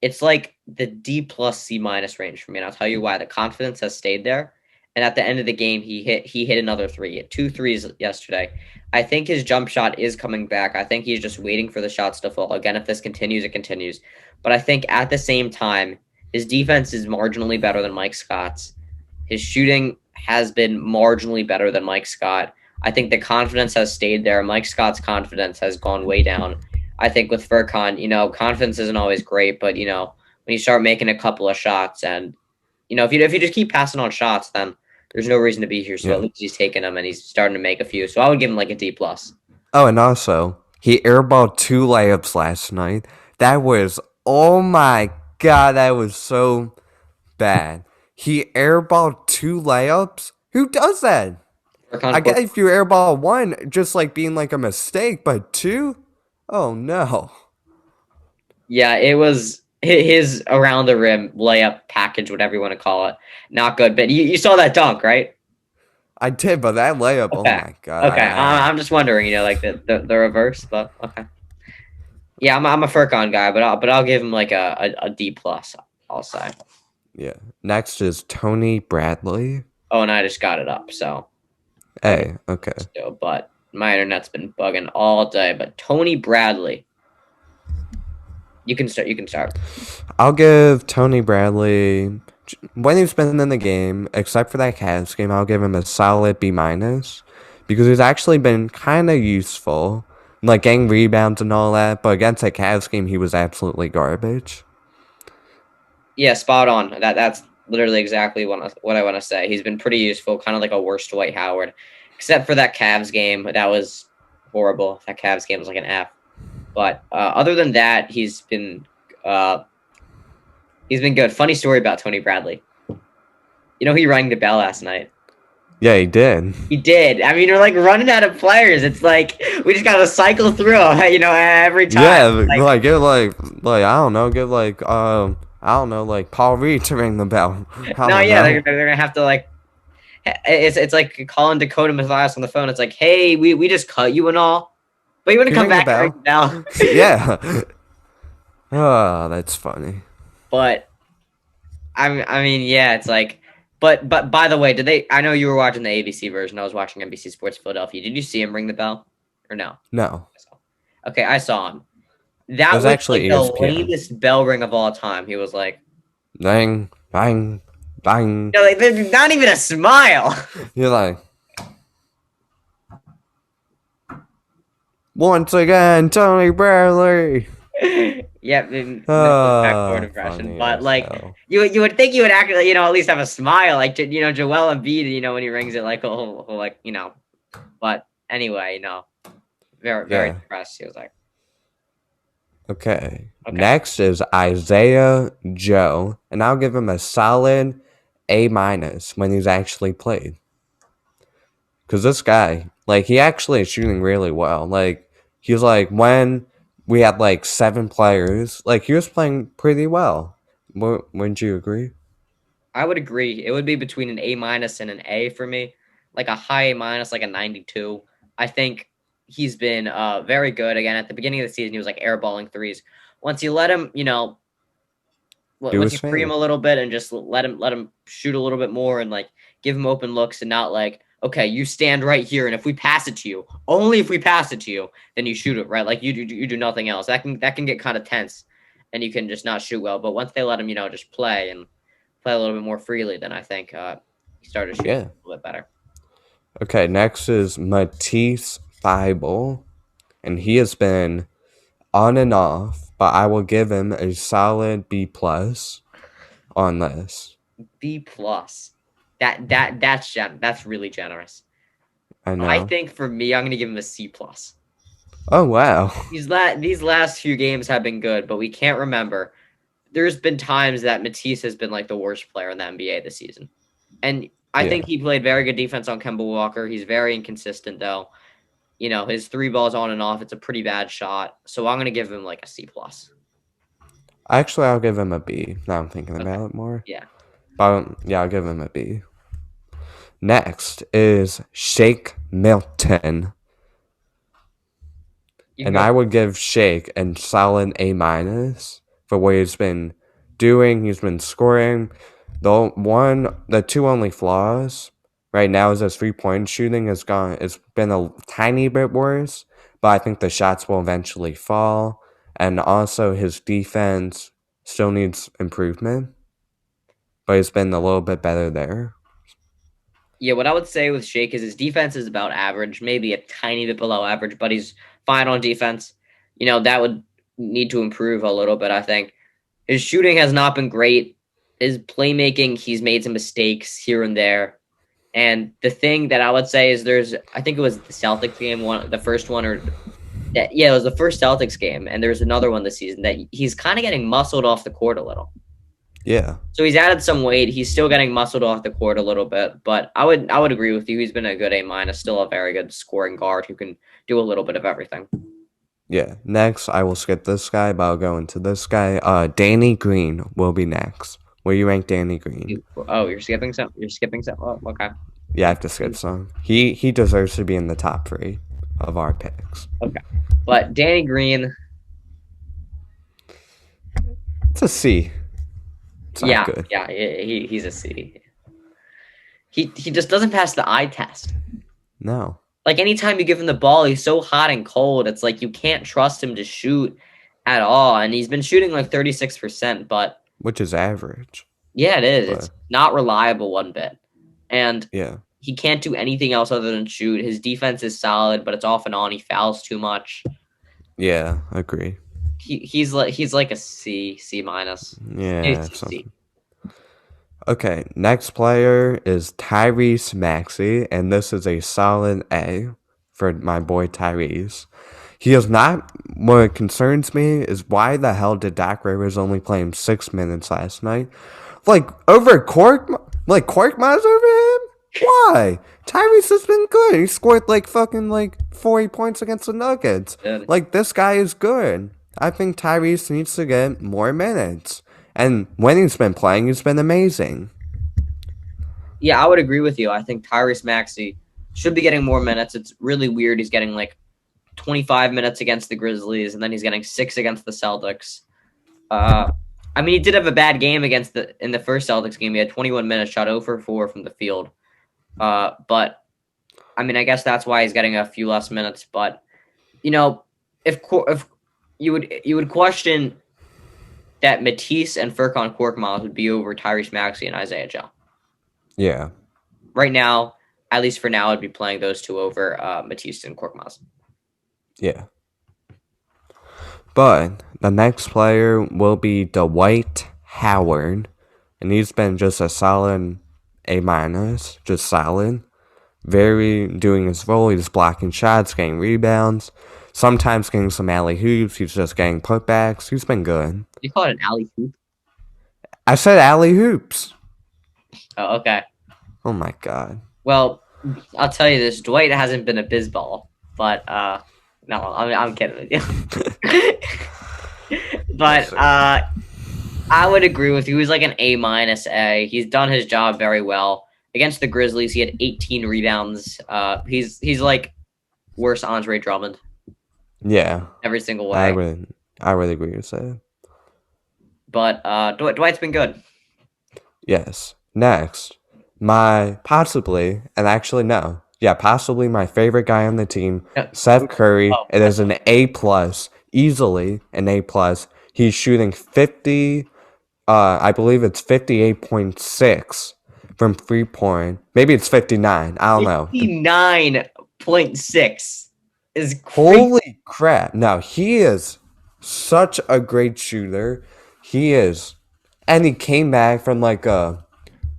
Speaker 1: It's like the D plus C minus range for me, and I'll tell you why. The confidence has stayed there, and at the end of the game, he hit another three. He hit two threes yesterday. I think his jump shot is coming back. I think he's just waiting for the shots to fall. Again, if this continues, it continues. But I think at the same time, his defense is marginally better than Mike Scott's. His shooting has been marginally better than Mike Scott. I think the confidence has stayed there. Mike Scott's confidence has gone way down. I think with Furkan, confidence isn't always great, but when you start making a couple of shots, and if you just keep passing on shots, then there's no reason to be here. So
Speaker 2: Yeah.
Speaker 1: at least he's taking them and he's starting to make a few. So I would give him like a D plus.
Speaker 2: Oh, and also, he airballed 2 layups last night. That was, oh my god, that was so bad. He airballed 2 layups? Who does that? I
Speaker 1: Furkan,
Speaker 2: get if you airball one, just like being like a mistake, but two? Oh no.
Speaker 1: yeah, it was his around the rim layup package, whatever you want to call it. Not good, but you saw that dunk, right?
Speaker 2: I did, but that layup, oh
Speaker 1: Okay.
Speaker 2: my god.
Speaker 1: Okay. I'm just wondering, like the reverse, but okay. Yeah, I'm a Furkan guy, but I'll give him like a D plus. I'll say.
Speaker 2: Yeah. Next is Tony Bradley.
Speaker 1: Oh, and I just got it up, so
Speaker 2: Hey, okay.
Speaker 1: still, but my internet's been bugging all day. But Tony Bradley, you can start. You can start.
Speaker 2: I'll give Tony Bradley, when he's been in the game, except for that Cavs game, I'll give him a solid B minus because he's actually been kind of useful, like getting rebounds and all that. But against that Cavs game, he was absolutely garbage.
Speaker 1: Yeah, spot on. That's literally exactly what I want to say. He's been pretty useful, kind of like a worse Dwight Howard, except for that Cavs game. That was horrible. That Cavs game was like an F. But other than that, he's been good. Funny story about Tony Bradley. He rang the bell last night.
Speaker 2: Yeah, he did.
Speaker 1: He did. I mean, we're like running out of players. It's like we just gotta cycle through, every time.
Speaker 2: Yeah, like give like I don't know, give like I don't know, like Paul Reed to ring the bell.
Speaker 1: No, yeah, they're gonna have to like. It's like calling Dakota Mathias on the phone. It's like, hey, we just cut you and all, but you want to come back and ring the bell?
Speaker 2: Yeah. Oh, that's funny.
Speaker 1: But I mean, yeah, it's like, but by the way, did they? I know you were watching the ABC version. I was watching NBC Sports Philadelphia. Did you see him ring the bell or no?
Speaker 2: No.
Speaker 1: Okay, I saw him. That was
Speaker 2: actually
Speaker 1: like the
Speaker 2: ESPN.
Speaker 1: lamest bell ring of all time. He was like,
Speaker 2: Bang, bang, bang.
Speaker 1: like there's not even a smile.
Speaker 2: You're like, once again, Tony Bradley.
Speaker 1: Yep, backboard impression. But like, you would think you would actually, at least have a smile, like Joel Embiid, when he rings it, like he'll like, But anyway, very depressed. He was like,
Speaker 2: Okay. Next is Isaiah Joe, and I'll give him a solid A minus when he's actually played. Because this guy, like, he actually is shooting really well. Like, he's like, when we had like 7 players, like, he was playing pretty well. Wouldn't you agree?
Speaker 1: I would agree. It would be between an A minus and an A for me, like a high A minus, like a 92. I think he's been very good. Again, at the beginning of the season, he was like airballing threes. Once you let him, once you free him a little bit and just let him shoot a little bit more and like give him open looks and not like, okay, you stand right here and if we pass it to you, only if we pass it to you, then you shoot it, right? Like you do nothing else. That can get kind of tense and you can just not shoot well. But once they let him, just play a little bit more freely, then I think he started shooting a little bit better.
Speaker 2: Okay, next is Matisse Thybulle, and he has been on and off, but I will give him a solid B plus on this.
Speaker 1: B plus. That's really generous.
Speaker 2: I know.
Speaker 1: I think for me, I'm gonna give him a C plus.
Speaker 2: Oh wow.
Speaker 1: These last few games have been good, but we can't remember. There's been times that Matisse has been like the worst player in the NBA this season, and I think he played very good defense on Kemba Walker. He's very inconsistent though. His 3 balls on and off. It's a pretty bad shot. So I'm gonna give him like a C plus.
Speaker 2: Actually, I'll give him a B. Now I'm thinking about it more.
Speaker 1: Yeah.
Speaker 2: But yeah, I'll give him a B. Next is Shake Milton. And I would give Shake a solid A minus for what he's been doing. He's been scoring. The two only flaws right now is his 3-point shooting has gone. It's been a tiny bit worse, but I think the shots will eventually fall, and also his defense still needs improvement, but it's been a little bit better there.
Speaker 1: Yeah, what I would say with Shake is his defense is about average, maybe a tiny bit below average, but he's fine on defense. That would need to improve a little bit, I think. His shooting has not been great. His playmaking, he's made some mistakes here and there. And the thing that I would say is I think it was the Celtics game, the first one, yeah, it was the first Celtics game, and there's another one this season that he's kind of getting muscled off the court a little.
Speaker 2: Yeah.
Speaker 1: So he's added some weight. He's still getting muscled off the court a little bit, but I would agree with you. He's been a good A minus, still a very good scoring guard who can do a little bit of everything.
Speaker 2: Yeah. Next, I will skip this guy, but I'll go into this guy. Danny Green will be next. Where you rank Danny Green?
Speaker 1: You're skipping some. You're skipping some. Oh, okay.
Speaker 2: Yeah, I have to skip some. He deserves to be in the top 3 of our picks.
Speaker 1: Okay, but Danny Green.
Speaker 2: It's a C. It's not good.
Speaker 1: Yeah, he's a C. He just doesn't pass the eye test.
Speaker 2: No.
Speaker 1: Like anytime you give him the ball, he's so hot and cold. It's like you can't trust him to shoot at all. And he's been shooting like 36%, but
Speaker 2: which is average.
Speaker 1: Yeah, it is. It's not reliable one bit. And
Speaker 2: yeah,
Speaker 1: he can't do anything else other than shoot. His defense is solid, but it's off and on. He fouls too much.
Speaker 2: Yeah, I agree.
Speaker 1: He's like a C minus.
Speaker 2: Yeah. C. Okay, next player is Tyrese Maxey, and this is a solid A for my boy Tyrese. He is not. What concerns me is why the hell did Doc Rivers only play him 6 minutes last night? Like over Korkmaz over him? Why? Tyrese has been good. He scored like fucking like 40 points against the Nuggets.
Speaker 1: Good.
Speaker 2: Like this guy is good. I think Tyrese needs to get more minutes. And when he's been playing, he's been amazing.
Speaker 1: Yeah, I would agree with you. I think Tyrese Maxey should be getting more minutes. It's really weird. He's getting like 25 minutes against the Grizzlies, and then he's getting 6 against the Celtics. I mean, he did have a bad game in the first Celtics game. He had 21 minutes, shot 0 for 4 from the field. But I mean, I guess that's why he's getting a few less minutes. But if you would question that Matisse and Furkan Korkmaz would be over Tyrese Maxey and Isaiah Joe.
Speaker 2: Yeah.
Speaker 1: Right now, at least for now, I'd be playing those two over Matisse and Korkmaz.
Speaker 2: Yeah. But the next player will be Dwight Howard, and he's been just a solid A minus, just solid. Very doing his role. He's blocking shots, getting rebounds, sometimes getting some alley hoops. He's just getting putbacks. He's been good.
Speaker 1: You call it an alley hoop?
Speaker 2: I said alley hoops.
Speaker 1: Oh, okay.
Speaker 2: Oh my god.
Speaker 1: Well, I'll tell you this: Dwight hasn't been a bizball, but no, I'm kidding with you. But I would agree with you. He's like an A minus A. He's done his job very well against the Grizzlies. He had 18 rebounds. He's like worse Andre Drummond.
Speaker 2: Yeah.
Speaker 1: Every single way.
Speaker 2: I would agree with that.
Speaker 1: But Dwight's been good.
Speaker 2: Yes. Next, possibly my favorite guy on the team, Seth Curry. It is an A plus, easily an A plus. He's shooting 50. I believe it's 58.6 from 3-point. Maybe it's 59. I don't know.
Speaker 1: 59.6 is
Speaker 2: crazy. Holy crap! No, he is such a great shooter. He is, and he came back from like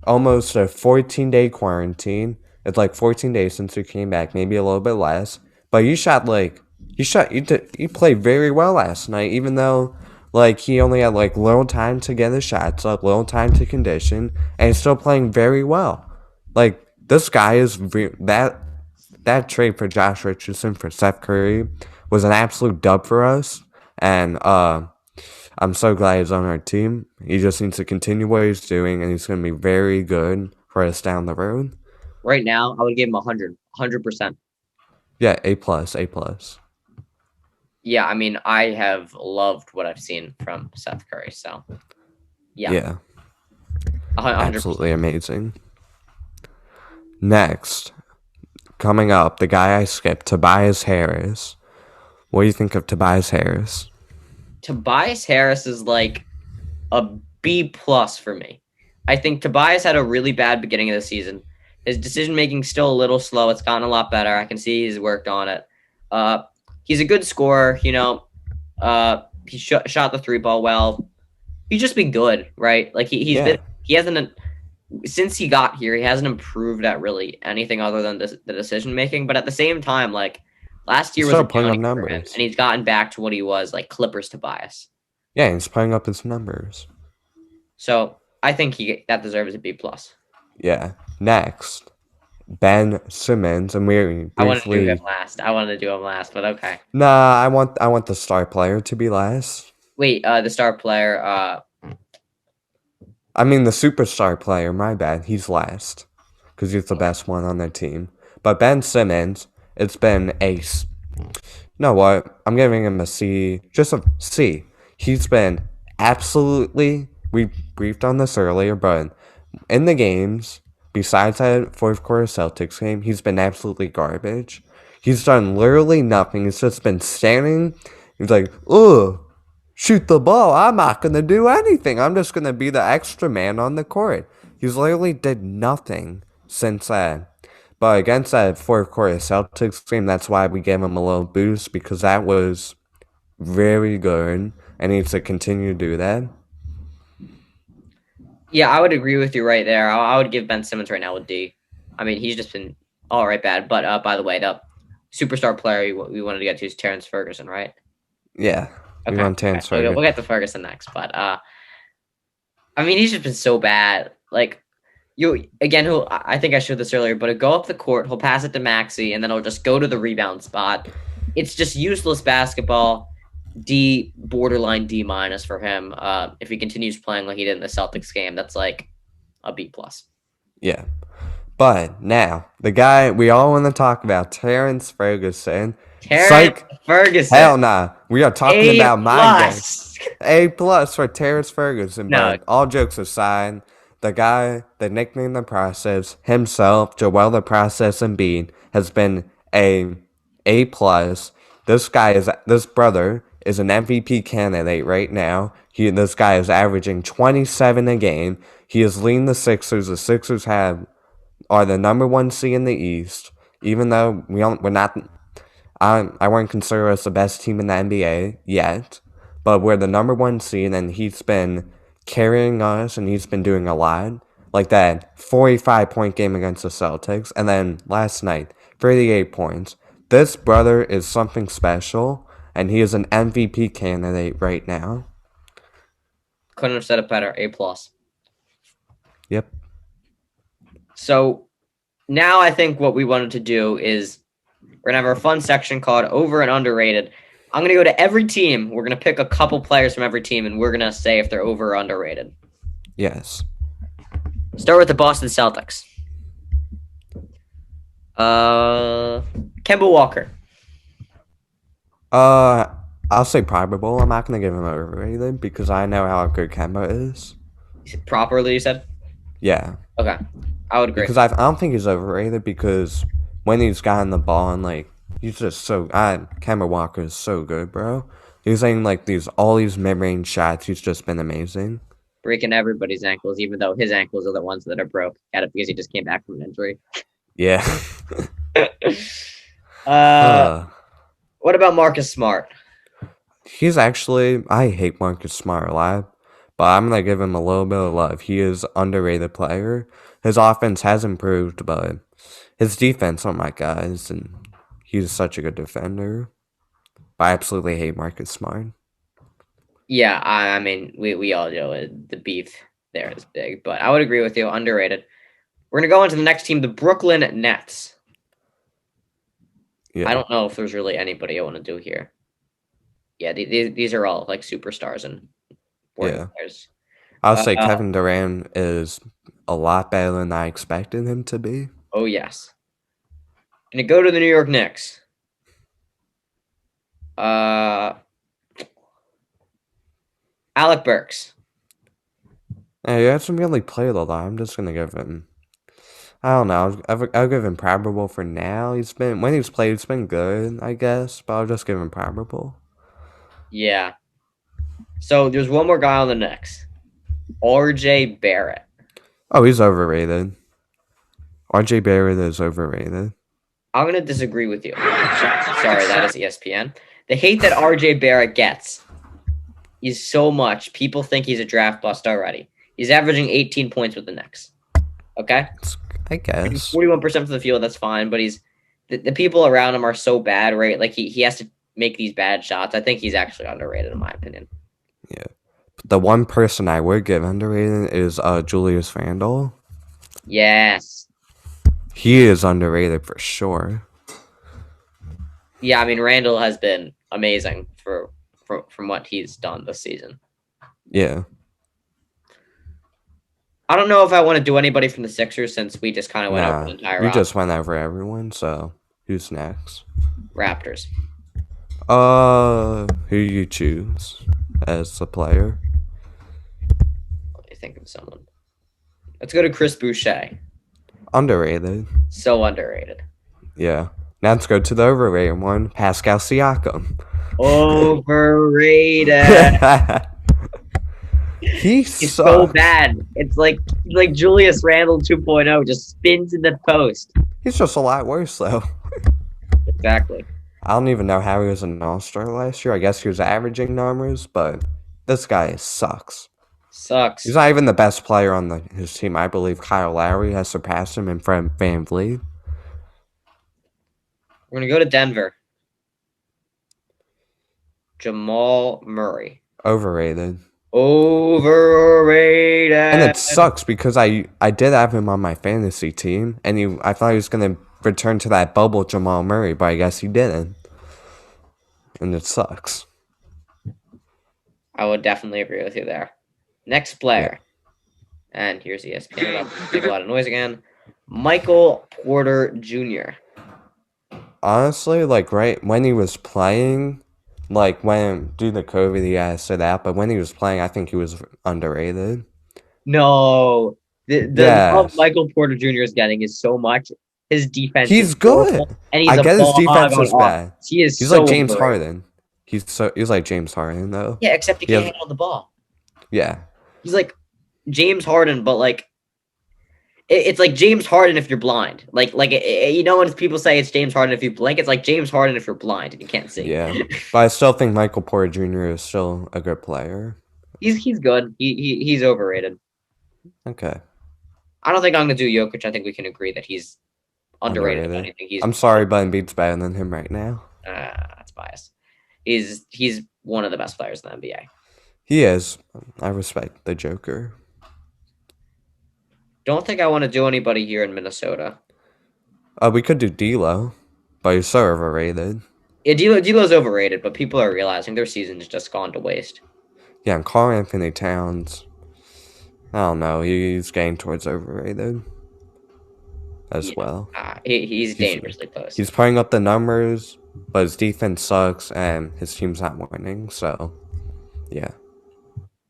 Speaker 2: almost a 14-day quarantine. It's like 14 days since he came back, maybe a little bit less. But you played very well last night, even though like he only had like little time to get his shots up, little time to condition, and he's still playing very well. Like this guy is that trade for Josh Richardson for Seth Curry was an absolute dub for us, and I'm so glad he's on our team. He just needs to continue what he's doing, and he's going to be very good for us down the road.
Speaker 1: Right now, I would give him 100%.
Speaker 2: Yeah, A plus, A plus.
Speaker 1: Yeah, I mean, I have loved what I've seen from Seth Curry, so yeah.
Speaker 2: Yeah. Absolutely amazing. Next, coming up, the guy I skipped, Tobias Harris. What do you think of Tobias Harris?
Speaker 1: Tobias Harris is like a B plus for me. I think Tobias had a really bad beginning of the season. His decision making still a little slow. It's gotten a lot better. I can see he's worked on it. Uh, he's a good scorer. He shot the three ball well. He's just been good, right? Like
Speaker 2: Yeah,
Speaker 1: he hasn't since he got here. He hasn't improved at really anything other than the decision making. But at the same time, like last
Speaker 2: he's
Speaker 1: year was a
Speaker 2: still putting
Speaker 1: down
Speaker 2: up
Speaker 1: year for him,
Speaker 2: numbers.
Speaker 1: and he's gotten back to what he was like Clippers Tobias.
Speaker 2: Yeah, he's putting up his numbers.
Speaker 1: So I think that deserves a B plus.
Speaker 2: Yeah. Next, Ben Simmons, and we
Speaker 1: I want to do him
Speaker 2: briefly.
Speaker 1: last. I wanted to do him last, but okay.
Speaker 2: Nah, I want the star player to be last.
Speaker 1: Wait, the star player.
Speaker 2: I mean the superstar player. My bad. He's last because he's the best one on their team. But Ben Simmons, it's been ace. You know what? I'm giving him a C. Just a C. He's been absolutely. We briefed on this earlier, but in the games, besides that fourth quarter Celtics game, he's been absolutely garbage. He's done literally nothing. He's just been standing. He's like, ugh, shoot the ball. I'm not going to do anything. I'm just going to be the extra man on the court. He's literally did nothing since that. But against that fourth quarter Celtics game, that's why we gave him a little boost because that was very good and he needs to continue to do that.
Speaker 1: Yeah, I would agree with you right there. I would give Ben Simmons right now a D. I mean, he's just been all right bad. But by the way, the superstar player we wanted to get to is Terrence Ferguson, right?
Speaker 2: Yeah, we
Speaker 1: Okay,
Speaker 2: want
Speaker 1: okay.
Speaker 2: Terrence Ferguson.
Speaker 1: We'll get to Ferguson next. But I mean, he's just been so bad. Like you again, who I think I showed this earlier, but he'll go up the court, he'll pass it to Maxey, and then he'll just go to the rebound spot. It's just useless basketball. D borderline D minus for him. If he continues playing like he did in the Celtics game, that's like a B plus.
Speaker 2: Yeah. But now, the guy we all want to talk about, Terrence Ferguson.
Speaker 1: Terrence
Speaker 2: Psych!
Speaker 1: Ferguson,
Speaker 2: Hell nah. We are talking
Speaker 1: A
Speaker 2: about my guy.
Speaker 1: plus.
Speaker 2: A plus for Terrence Ferguson.
Speaker 1: No,
Speaker 2: But all jokes aside, the guy, the nickname the process, himself, Joel the Process Embiid, has been A plus. This brother is an MVP candidate right now. This guy is averaging 27 a game. He is leading the Sixers. The Sixers are the number one seed in the East, even though we're not. I wouldn't consider us the best team in the NBA yet, but we're the number one seed, and he's been carrying us, and he's been doing a lot. Like that 45-point game against the Celtics, and then last night, 38 points. This brother is something special, and he is an MVP candidate right now.
Speaker 1: couldn't have said it better. A plus.
Speaker 2: Yep.
Speaker 1: So now I think what we wanted to do is we're gonna have our fun section called over and underrated. I'm gonna go to every team. We're gonna pick a couple players from every team, and we're gonna say if they're over or underrated.
Speaker 2: Yes.
Speaker 1: Start with the Boston Celtics. Kemba Walker.
Speaker 2: I'll say probable. I'm not gonna give him overrated because I know how good Kemba is.
Speaker 1: Properly, you said?
Speaker 2: Yeah.
Speaker 1: Okay. I would agree.
Speaker 2: Because I don't think he's overrated because when he's gotten the ball and like he's just Kemba Walker is so good, bro. He's saying like all these mid range shots. He's just been amazing.
Speaker 1: Breaking everybody's ankles, even though his ankles are the ones that are broke. Got it because he just came back from an injury.
Speaker 2: Yeah.
Speaker 1: What about Marcus Smart?
Speaker 2: He's actually I hate Marcus Smart a lot, but I'm gonna give him a little bit of love. He is underrated player. His offense has improved, but his defense, oh my god, and he's such a good defender. But I absolutely hate Marcus Smart.
Speaker 1: Yeah, I mean, we all know it. The beef there is big, but I would agree with you. Underrated. We're gonna go on to the next team, the Brooklyn Nets.
Speaker 2: Yeah.
Speaker 1: I don't know if there's really anybody I want to do here. Yeah, these are all like superstars and players.
Speaker 2: I'll say Kevin Durant is a lot better than I expected him to be.
Speaker 1: Oh yes. Gonna go to the New York Knicks. Alec Burks.
Speaker 2: Yeah, he hasn't really played a lot. I'm just gonna give him. I don't know. I'll give him probable for now. When he's played, it's been good, I guess. But I'll just give him probable.
Speaker 1: Yeah. So there's one more guy on the Knicks. RJ Barrett.
Speaker 2: Oh, he's overrated. RJ Barrett is overrated.
Speaker 1: I'm gonna disagree with you. Sorry, that is ESPN. The hate that RJ Barrett gets is so much. People think he's a draft bust already. He's averaging 18 points with the Knicks. Okay?
Speaker 2: I guess.
Speaker 1: 41% from the field, that's fine, but the people around him are so bad, right? Like he has to make these bad shots. I think he's actually underrated in my opinion.
Speaker 2: Yeah. But the one person I would give underrated is Julius Randle.
Speaker 1: Yes.
Speaker 2: He is underrated for sure.
Speaker 1: Yeah, I mean Randall has been amazing from what he's done this season.
Speaker 2: Yeah.
Speaker 1: I don't know if I want to do anybody from the Sixers since we just kind of went over the entire
Speaker 2: we
Speaker 1: roster.
Speaker 2: just went over everyone. So who's next?
Speaker 1: Raptors.
Speaker 2: Who you choose as the player?
Speaker 1: Let me think of someone. Let's go to Chris Boucher.
Speaker 2: Underrated.
Speaker 1: So underrated.
Speaker 2: Yeah. Now let's go to the overrated one, Pascal Siakam.
Speaker 1: Overrated.
Speaker 2: He's
Speaker 1: so bad. It's like Julius Randle 2.0 just spins in the post.
Speaker 2: He's just a lot worse though.
Speaker 1: Exactly.
Speaker 2: I don't even know how he was an all-star last year. I guess he was averaging numbers, but this guy sucks.
Speaker 1: Sucks.
Speaker 2: He's not even the best player on his team. I believe Kyle Lowry has surpassed him in front of Van Vliet.
Speaker 1: We're going to go to Denver. Jamal Murray.
Speaker 2: Overrated.
Speaker 1: Overrated.
Speaker 2: And it sucks because I did have him on my fantasy team, and I thought he was going to return to that bubble Jamal Murray, but I guess he didn't. And it sucks.
Speaker 1: I would definitely agree with you there. Next player. Yeah. And here's ESPN. I'll make a lot of noise again. Michael Porter Jr.
Speaker 2: Honestly, like right when he was playing, like when due to COVID he had to sit out, but when he was playing, I think he was underrated.
Speaker 1: No. The love Michael Porter Jr. is getting is so much. His defense
Speaker 2: He's good.
Speaker 1: And he's
Speaker 2: I get his defense is
Speaker 1: off.
Speaker 2: bad.
Speaker 1: He's
Speaker 2: so like James Harden. He's like James Harden though.
Speaker 1: Yeah, except he can't handle the ball.
Speaker 2: Yeah.
Speaker 1: He's like James Harden, but like it's like James Harden if you're blind. Like you know when people say it's James Harden if you blink, it's like James Harden if you're blind and you can't see.
Speaker 2: Yeah, but I still think Michael Porter Jr. is still a good player.
Speaker 1: He's good. He's overrated.
Speaker 2: Okay.
Speaker 1: I don't think I'm gonna do Jokic. I think we can agree that he's underrated. I think
Speaker 2: I'm sorry, but Embiid's better than him right now.
Speaker 1: That's biased. He's one of the best players in the NBA.
Speaker 2: He is. I respect the Joker.
Speaker 1: Don't think I want to do anybody here in Minnesota.
Speaker 2: We could do D'Lo, but he's so overrated.
Speaker 1: Yeah, D'Lo's overrated, but people are realizing their season's just gone to waste.
Speaker 2: Yeah, and Karl Anthony Towns, I don't know, he's getting towards overrated as well.
Speaker 1: He's dangerously close.
Speaker 2: He's putting up the numbers, but his defense sucks, and his team's not winning, so, yeah.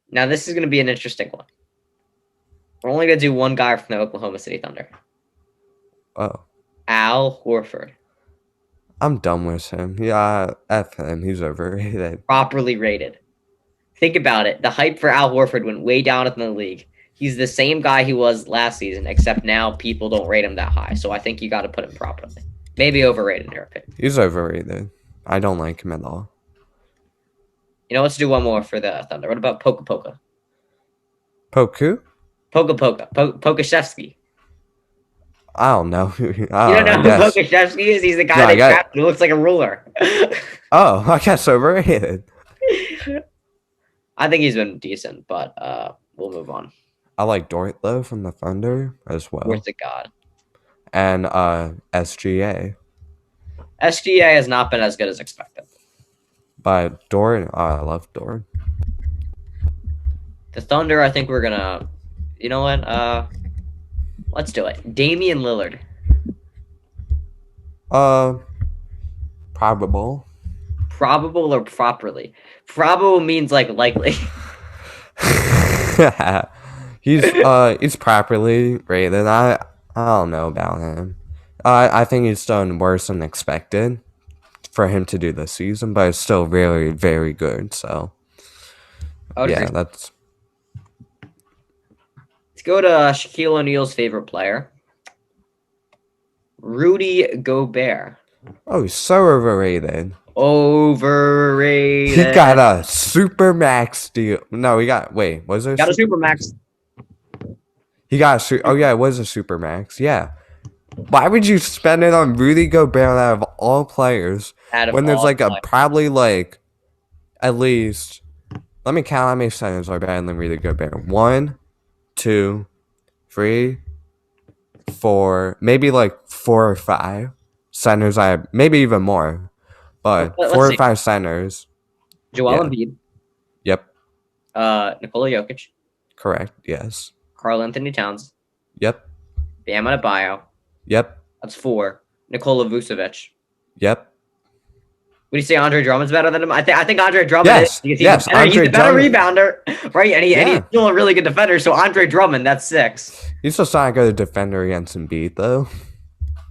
Speaker 1: Now, this is going to be an interesting one. We're only going to do one guy from the Oklahoma City Thunder.
Speaker 2: Oh.
Speaker 1: Al Horford.
Speaker 2: I'm done with him. Yeah, F him. He's overrated.
Speaker 1: Properly rated. Think about it. The hype for Al Horford went way down in the league. He's the same guy he was last season, except now people don't rate him that high. So I think you got to put him properly. Maybe overrated in your opinion.
Speaker 2: He's overrated. I don't like him at all.
Speaker 1: You know, let's do one more for the Thunder. What about Poka Poka?
Speaker 2: Poku?
Speaker 1: Pokashevsky.
Speaker 2: I don't know.
Speaker 1: You don't know who Pokashevsky is? He's the guy who looks like a ruler.
Speaker 2: Oh, I guess overrated.
Speaker 1: I think he's been decent, but we'll move on.
Speaker 2: I like Dort though from the Thunder as well.
Speaker 1: Where's the god?
Speaker 2: And SGA.
Speaker 1: SGA has not been as good as expected.
Speaker 2: But Dort, I love Dort.
Speaker 1: The Thunder, I think we're gonna. You know what? Let's do it. Damian Lillard.
Speaker 2: Probable.
Speaker 1: Probable or properly? Probable means like likely.
Speaker 2: He's properly rated. I don't know about him. I think he's done worse than expected for him to do this season, but it's still very, very good. So
Speaker 1: I would agree.
Speaker 2: yeah, that's
Speaker 1: Let's go to Shaquille O'Neal's favorite player, Rudy Gobert.
Speaker 2: oh, he's so overrated. He
Speaker 1: Overrated.
Speaker 2: got a super max deal. No, he got wait, was there
Speaker 1: Got a
Speaker 2: super
Speaker 1: supermax.
Speaker 2: he got a oh yeah, it was a super max. Yeah. Why would you spend it on Rudy Gobert out of all players
Speaker 1: Out of
Speaker 2: when there's
Speaker 1: all
Speaker 2: like a
Speaker 1: players.
Speaker 2: probably like at least let me count how many centers are better than Rudy Gobert. 1, 2, 3, 4, maybe like 4 or 5 centers. I maybe even more, but
Speaker 1: Let's
Speaker 2: 4 or
Speaker 1: see.
Speaker 2: 5 centers.
Speaker 1: Joel
Speaker 2: Yeah.
Speaker 1: Embiid,
Speaker 2: Yep.
Speaker 1: Nikola Jokic,
Speaker 2: Correct. Yes.
Speaker 1: Karl Anthony Towns,
Speaker 2: Yep.
Speaker 1: Bam Adebayo.
Speaker 2: Yep.
Speaker 1: That's 4. Nikola Vucevic.
Speaker 2: Yep.
Speaker 1: Would you say Andre Drummond's better than him? I think Andre Drummond
Speaker 2: Yes.
Speaker 1: is. He's
Speaker 2: Yes.
Speaker 1: better, he's
Speaker 2: Andre
Speaker 1: a better
Speaker 2: Drummond.
Speaker 1: rebounder, right? And he's
Speaker 2: Yeah.
Speaker 1: still a really good defender. So Andre Drummond, that's 6.
Speaker 2: He's just not a good defender against Embiid though.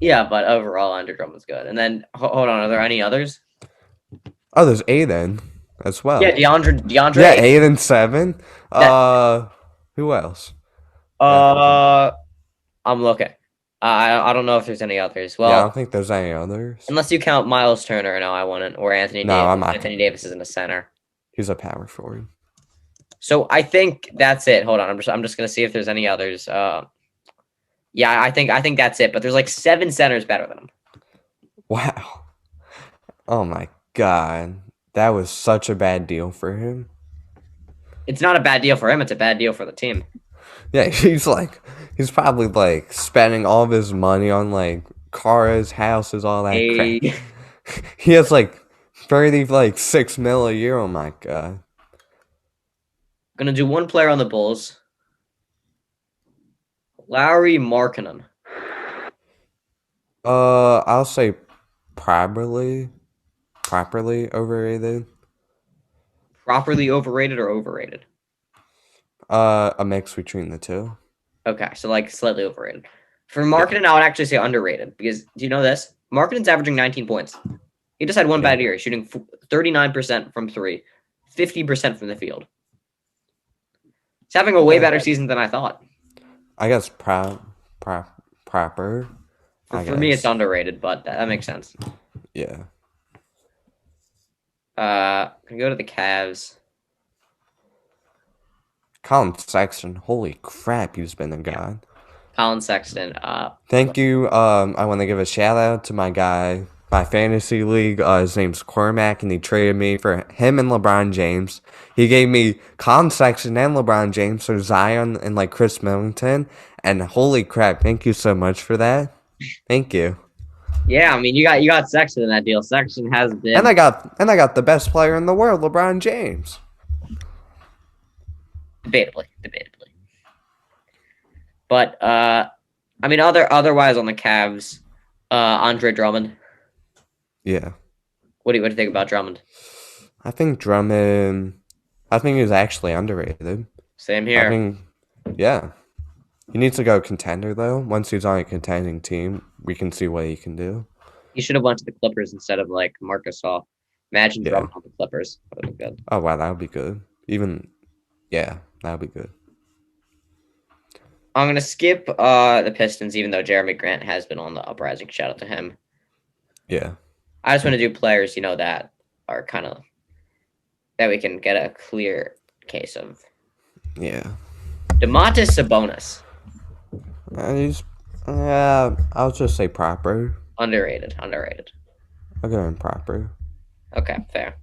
Speaker 1: Yeah, but overall, Andre Drummond's good. And then hold on, are there any others?
Speaker 2: Oh, there's Aiden as well.
Speaker 1: Yeah, DeAndre.
Speaker 2: Yeah, 8 and 7. Who else?
Speaker 1: I'm looking. I don't know if there's any others. Well,
Speaker 2: Yeah, I don't think there's any others.
Speaker 1: unless you count Miles Turner, no, I wouldn't. Or Anthony
Speaker 2: No,
Speaker 1: Davis.
Speaker 2: I'm not.
Speaker 1: Anthony Davis isn't a center.
Speaker 2: He's a power forward.
Speaker 1: So I think that's it. Hold on, I'm just gonna see if there's any others. Yeah, I think that's it. But there's like 7 centers better than him.
Speaker 2: Wow. Oh my god. That was such a bad deal for him.
Speaker 1: It's not a bad deal for him. It's a bad deal for the team.
Speaker 2: Yeah, he's probably like spending all of his money on like cars, houses, all that crap. He has like 6 mil a year. Oh my god.
Speaker 1: Gonna do one player on the Bulls. Larry Markkinen.
Speaker 2: I'll say properly overrated.
Speaker 1: Properly overrated or overrated?
Speaker 2: A mix between the two.
Speaker 1: Okay, so like slightly overrated. For Markkinen, I would actually say underrated because do you know this? Markkinen's averaging 19 points. He just had one bad year. He's shooting 39% from 3, 50% from the field. He's having a way better season than I thought.
Speaker 2: I guess proper.
Speaker 1: For me, it's underrated, but that makes sense.
Speaker 2: Yeah.
Speaker 1: Can go to the Cavs.
Speaker 2: Colin Sexton, holy crap, he's been a god.
Speaker 1: Colin Sexton.
Speaker 2: Thank you. I want to give a shout out to my guy, my fantasy league. His name's Cormac, and he traded me for him and LeBron James. He gave me Colin Sexton and LeBron James for Zion and like Chris Middleton. And holy crap, thank you so much for that. Thank you.
Speaker 1: Yeah, I mean you got Sexton in that deal. Sexton has been.
Speaker 2: And I got the best player in the world, LeBron James.
Speaker 1: Debatably. But I mean otherwise on the Cavs, Andre Drummond.
Speaker 2: Yeah.
Speaker 1: What do you think about Drummond?
Speaker 2: I think he's actually underrated.
Speaker 1: Same here.
Speaker 2: I think, yeah. He needs to go contender, though. Once he's on a contending team, we can see what he can do.
Speaker 1: He should have went to the Clippers instead of, like, Marcus Gasol. Imagine Drummond on the Clippers. That would be good.
Speaker 2: Oh, wow, that would be good. Yeah, that would be good.
Speaker 1: I'm going to skip the Pistons, even though Jeremy Grant has been on the uprising. Shout out to him.
Speaker 2: Yeah.
Speaker 1: I just want to do players, that are kind of that we can get a clear case of.
Speaker 2: Yeah.
Speaker 1: Domantas Sabonis.
Speaker 2: I'll just say proper.
Speaker 1: Underrated.
Speaker 2: I'll go in proper.
Speaker 1: Okay, fair.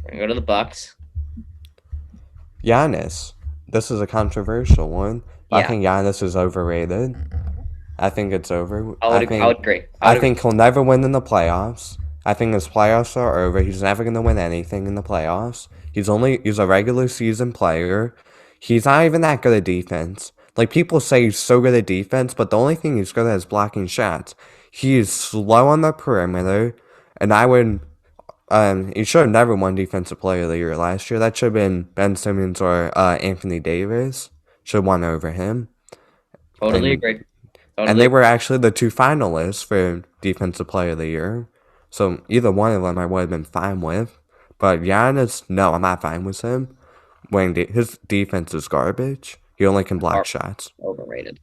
Speaker 1: We're going to go to the Bucks.
Speaker 2: Giannis. This is a controversial one.
Speaker 1: Yeah.
Speaker 2: I think Giannis is overrated. I think it's over.
Speaker 1: I would agree.
Speaker 2: I think he'll never win in the playoffs. I think his playoffs are over. He's never going to win anything in the playoffs. He's a regular season player. He's not even that good at defense. Like, people say he's so good at defense, but the only thing he's good at is blocking shots. He is slow on the perimeter, and he should have never won Defensive Player of the Year last year. That should have been Ben Simmons or Anthony Davis. should have won over him.
Speaker 1: Totally
Speaker 2: And
Speaker 1: agree.
Speaker 2: and
Speaker 1: Totally
Speaker 2: they
Speaker 1: agree.
Speaker 2: were actually the two finalists for Defensive Player of the Year. So either one of them I would have been fine with. But Giannis, no, I'm not fine with him. When his defense is garbage, he only can block
Speaker 1: Are
Speaker 2: shots.
Speaker 1: overrated.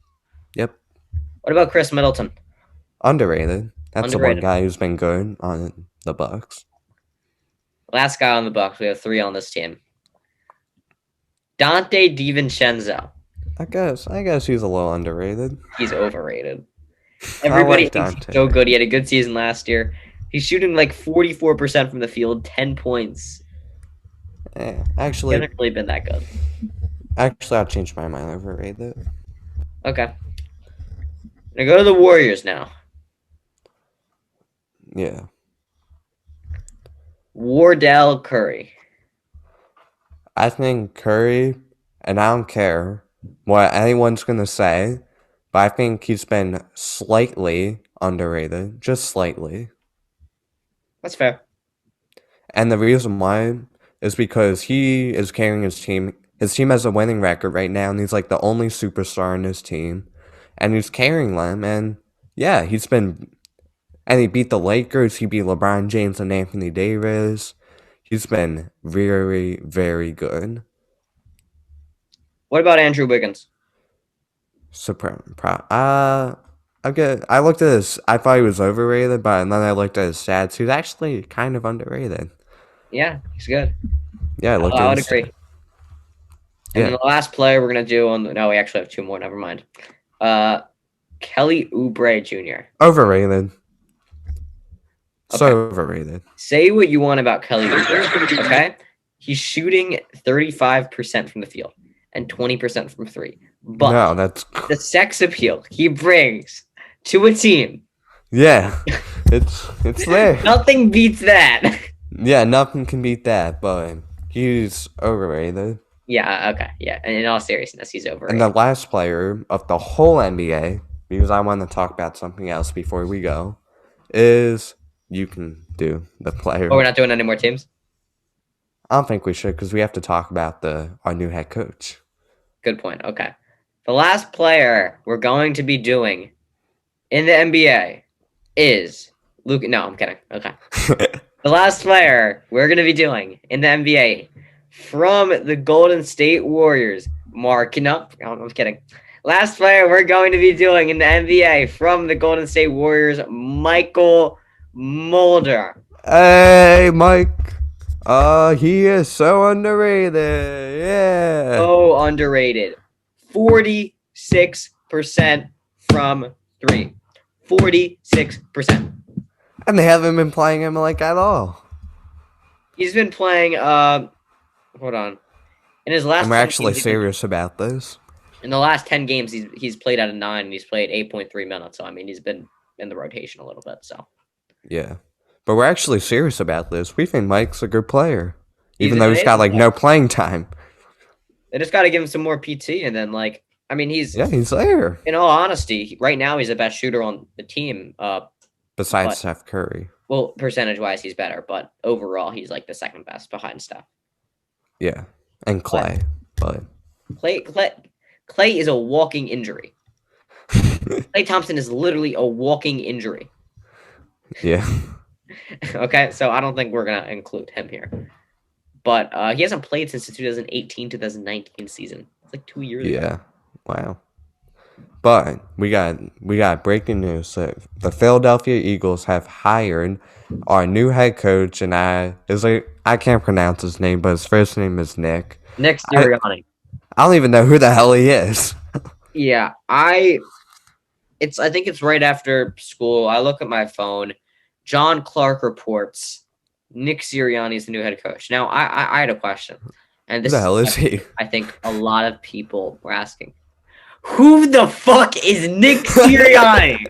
Speaker 2: Yep,
Speaker 1: What about Chris Middleton?
Speaker 2: underrated. That's the one
Speaker 1: Underrated.
Speaker 2: guy who's been good on the Bucks.
Speaker 1: Last guy on the Bucks. We have 3 on this team. Dante DiVincenzo.
Speaker 2: I guess he's a little underrated.
Speaker 1: He's overrated.
Speaker 2: I
Speaker 1: Everybody
Speaker 2: like
Speaker 1: thinks he's
Speaker 2: Dante.
Speaker 1: so good. He had a good season last year. He's shooting like 44% from the field, 10 points. He
Speaker 2: Actually,
Speaker 1: hasn't really been that good.
Speaker 2: I'll change my mind. Overrated.
Speaker 1: Okay. Now go to the Warriors now.
Speaker 2: Yeah.
Speaker 1: Wardell Curry.
Speaker 2: I think Curry, and I don't care what anyone's gonna say, but I think he's been slightly underrated, just slightly.
Speaker 1: That's fair.
Speaker 2: And the reason why is because he is carrying his team. His team has a winning record right now, and he's like the only superstar in his team, and he's carrying them. And yeah, and he beat the Lakers. He beat LeBron James and Anthony Davis. He's been very, very good.
Speaker 1: What about Andrew Wiggins?
Speaker 2: I looked at his. I thought he was overrated, but then I looked at his stats. He's actually kind of underrated.
Speaker 1: Yeah, he's good.
Speaker 2: Yeah, I looked
Speaker 1: I
Speaker 2: at
Speaker 1: would
Speaker 2: his.
Speaker 1: agree. And then
Speaker 2: Yeah,
Speaker 1: the last player we're gonna do no, we actually have 2 more. Never mind. Kelly Oubre Jr.
Speaker 2: overrated. So
Speaker 1: Okay.
Speaker 2: overrated.
Speaker 1: Say what you want about Kelly Oubre. Okay, he's shooting 35% from the field and 20% from 3. But
Speaker 2: No, that's
Speaker 1: the sex appeal he brings to a team,
Speaker 2: yeah. It's there.
Speaker 1: nothing beats that.
Speaker 2: Yeah, nothing can beat that. But he's overrated.
Speaker 1: Yeah. Okay. Yeah. And in all seriousness, he's
Speaker 2: And
Speaker 1: overrated.
Speaker 2: the last player of the whole NBA, because I want to talk about something else before we go, is you can do the player.
Speaker 1: Oh, we're not doing any more teams.
Speaker 2: I don't think we should because we have to talk about our new head coach.
Speaker 1: Good point. Okay. The last player we're going to be doing in the NBA is Luke. No, I'm kidding. Okay. The last player we're going to be doing in the NBA from the Golden State Warriors, marking up. Oh, I'm kidding. Last player we're going to be doing in the NBA from the Golden State Warriors, Michael Mulder.
Speaker 2: Hey, Mike. He is so underrated. Yeah.
Speaker 1: So underrated. 46% from 3. 46%.
Speaker 2: And they haven't been playing him like at all.
Speaker 1: He's been playing. Hold on. In his last,
Speaker 2: And we're
Speaker 1: 10
Speaker 2: actually
Speaker 1: games,
Speaker 2: serious about this.
Speaker 1: in the last 10 games, he's played out of 9, and he's played 8.3 minutes. So I mean, he's been in the rotation a little bit. So
Speaker 2: Yeah. But we're actually serious about this. We think Mike's a good player. Even
Speaker 1: He's
Speaker 2: though he's got
Speaker 1: amazing.
Speaker 2: like no playing time.
Speaker 1: they just got to give him some more PT, and then I mean, he's
Speaker 2: Yeah, he's there.
Speaker 1: in all honesty, right now he's the best shooter on the team.
Speaker 2: Besides
Speaker 1: But-
Speaker 2: Steph Curry.
Speaker 1: Well, percentage wise, he's better, but overall, he's like the second best behind Steph.
Speaker 2: Yeah. And Clay. But
Speaker 1: Clay is a walking injury. Klay Thompson is literally a walking injury.
Speaker 2: yeah.
Speaker 1: Okay, so I don't think we're gonna include him here. But he hasn't played since the 2018-2019 season. It's like 2 years ago.
Speaker 2: Yeah. Wow. But we got breaking news that the Philadelphia Eagles have hired our new head coach, and I can't pronounce his name, but his first name is Nick.
Speaker 1: Nick Siriani.
Speaker 2: I don't even know who the hell he is.
Speaker 1: Yeah, I think it's right after school. I look at my phone. John Clark reports Nick Sirianni is the new head coach. Now, I had a question, and
Speaker 2: Who
Speaker 1: this
Speaker 2: the hell is he?
Speaker 1: I think a lot of people were asking, who the fuck is Nick Sirianni?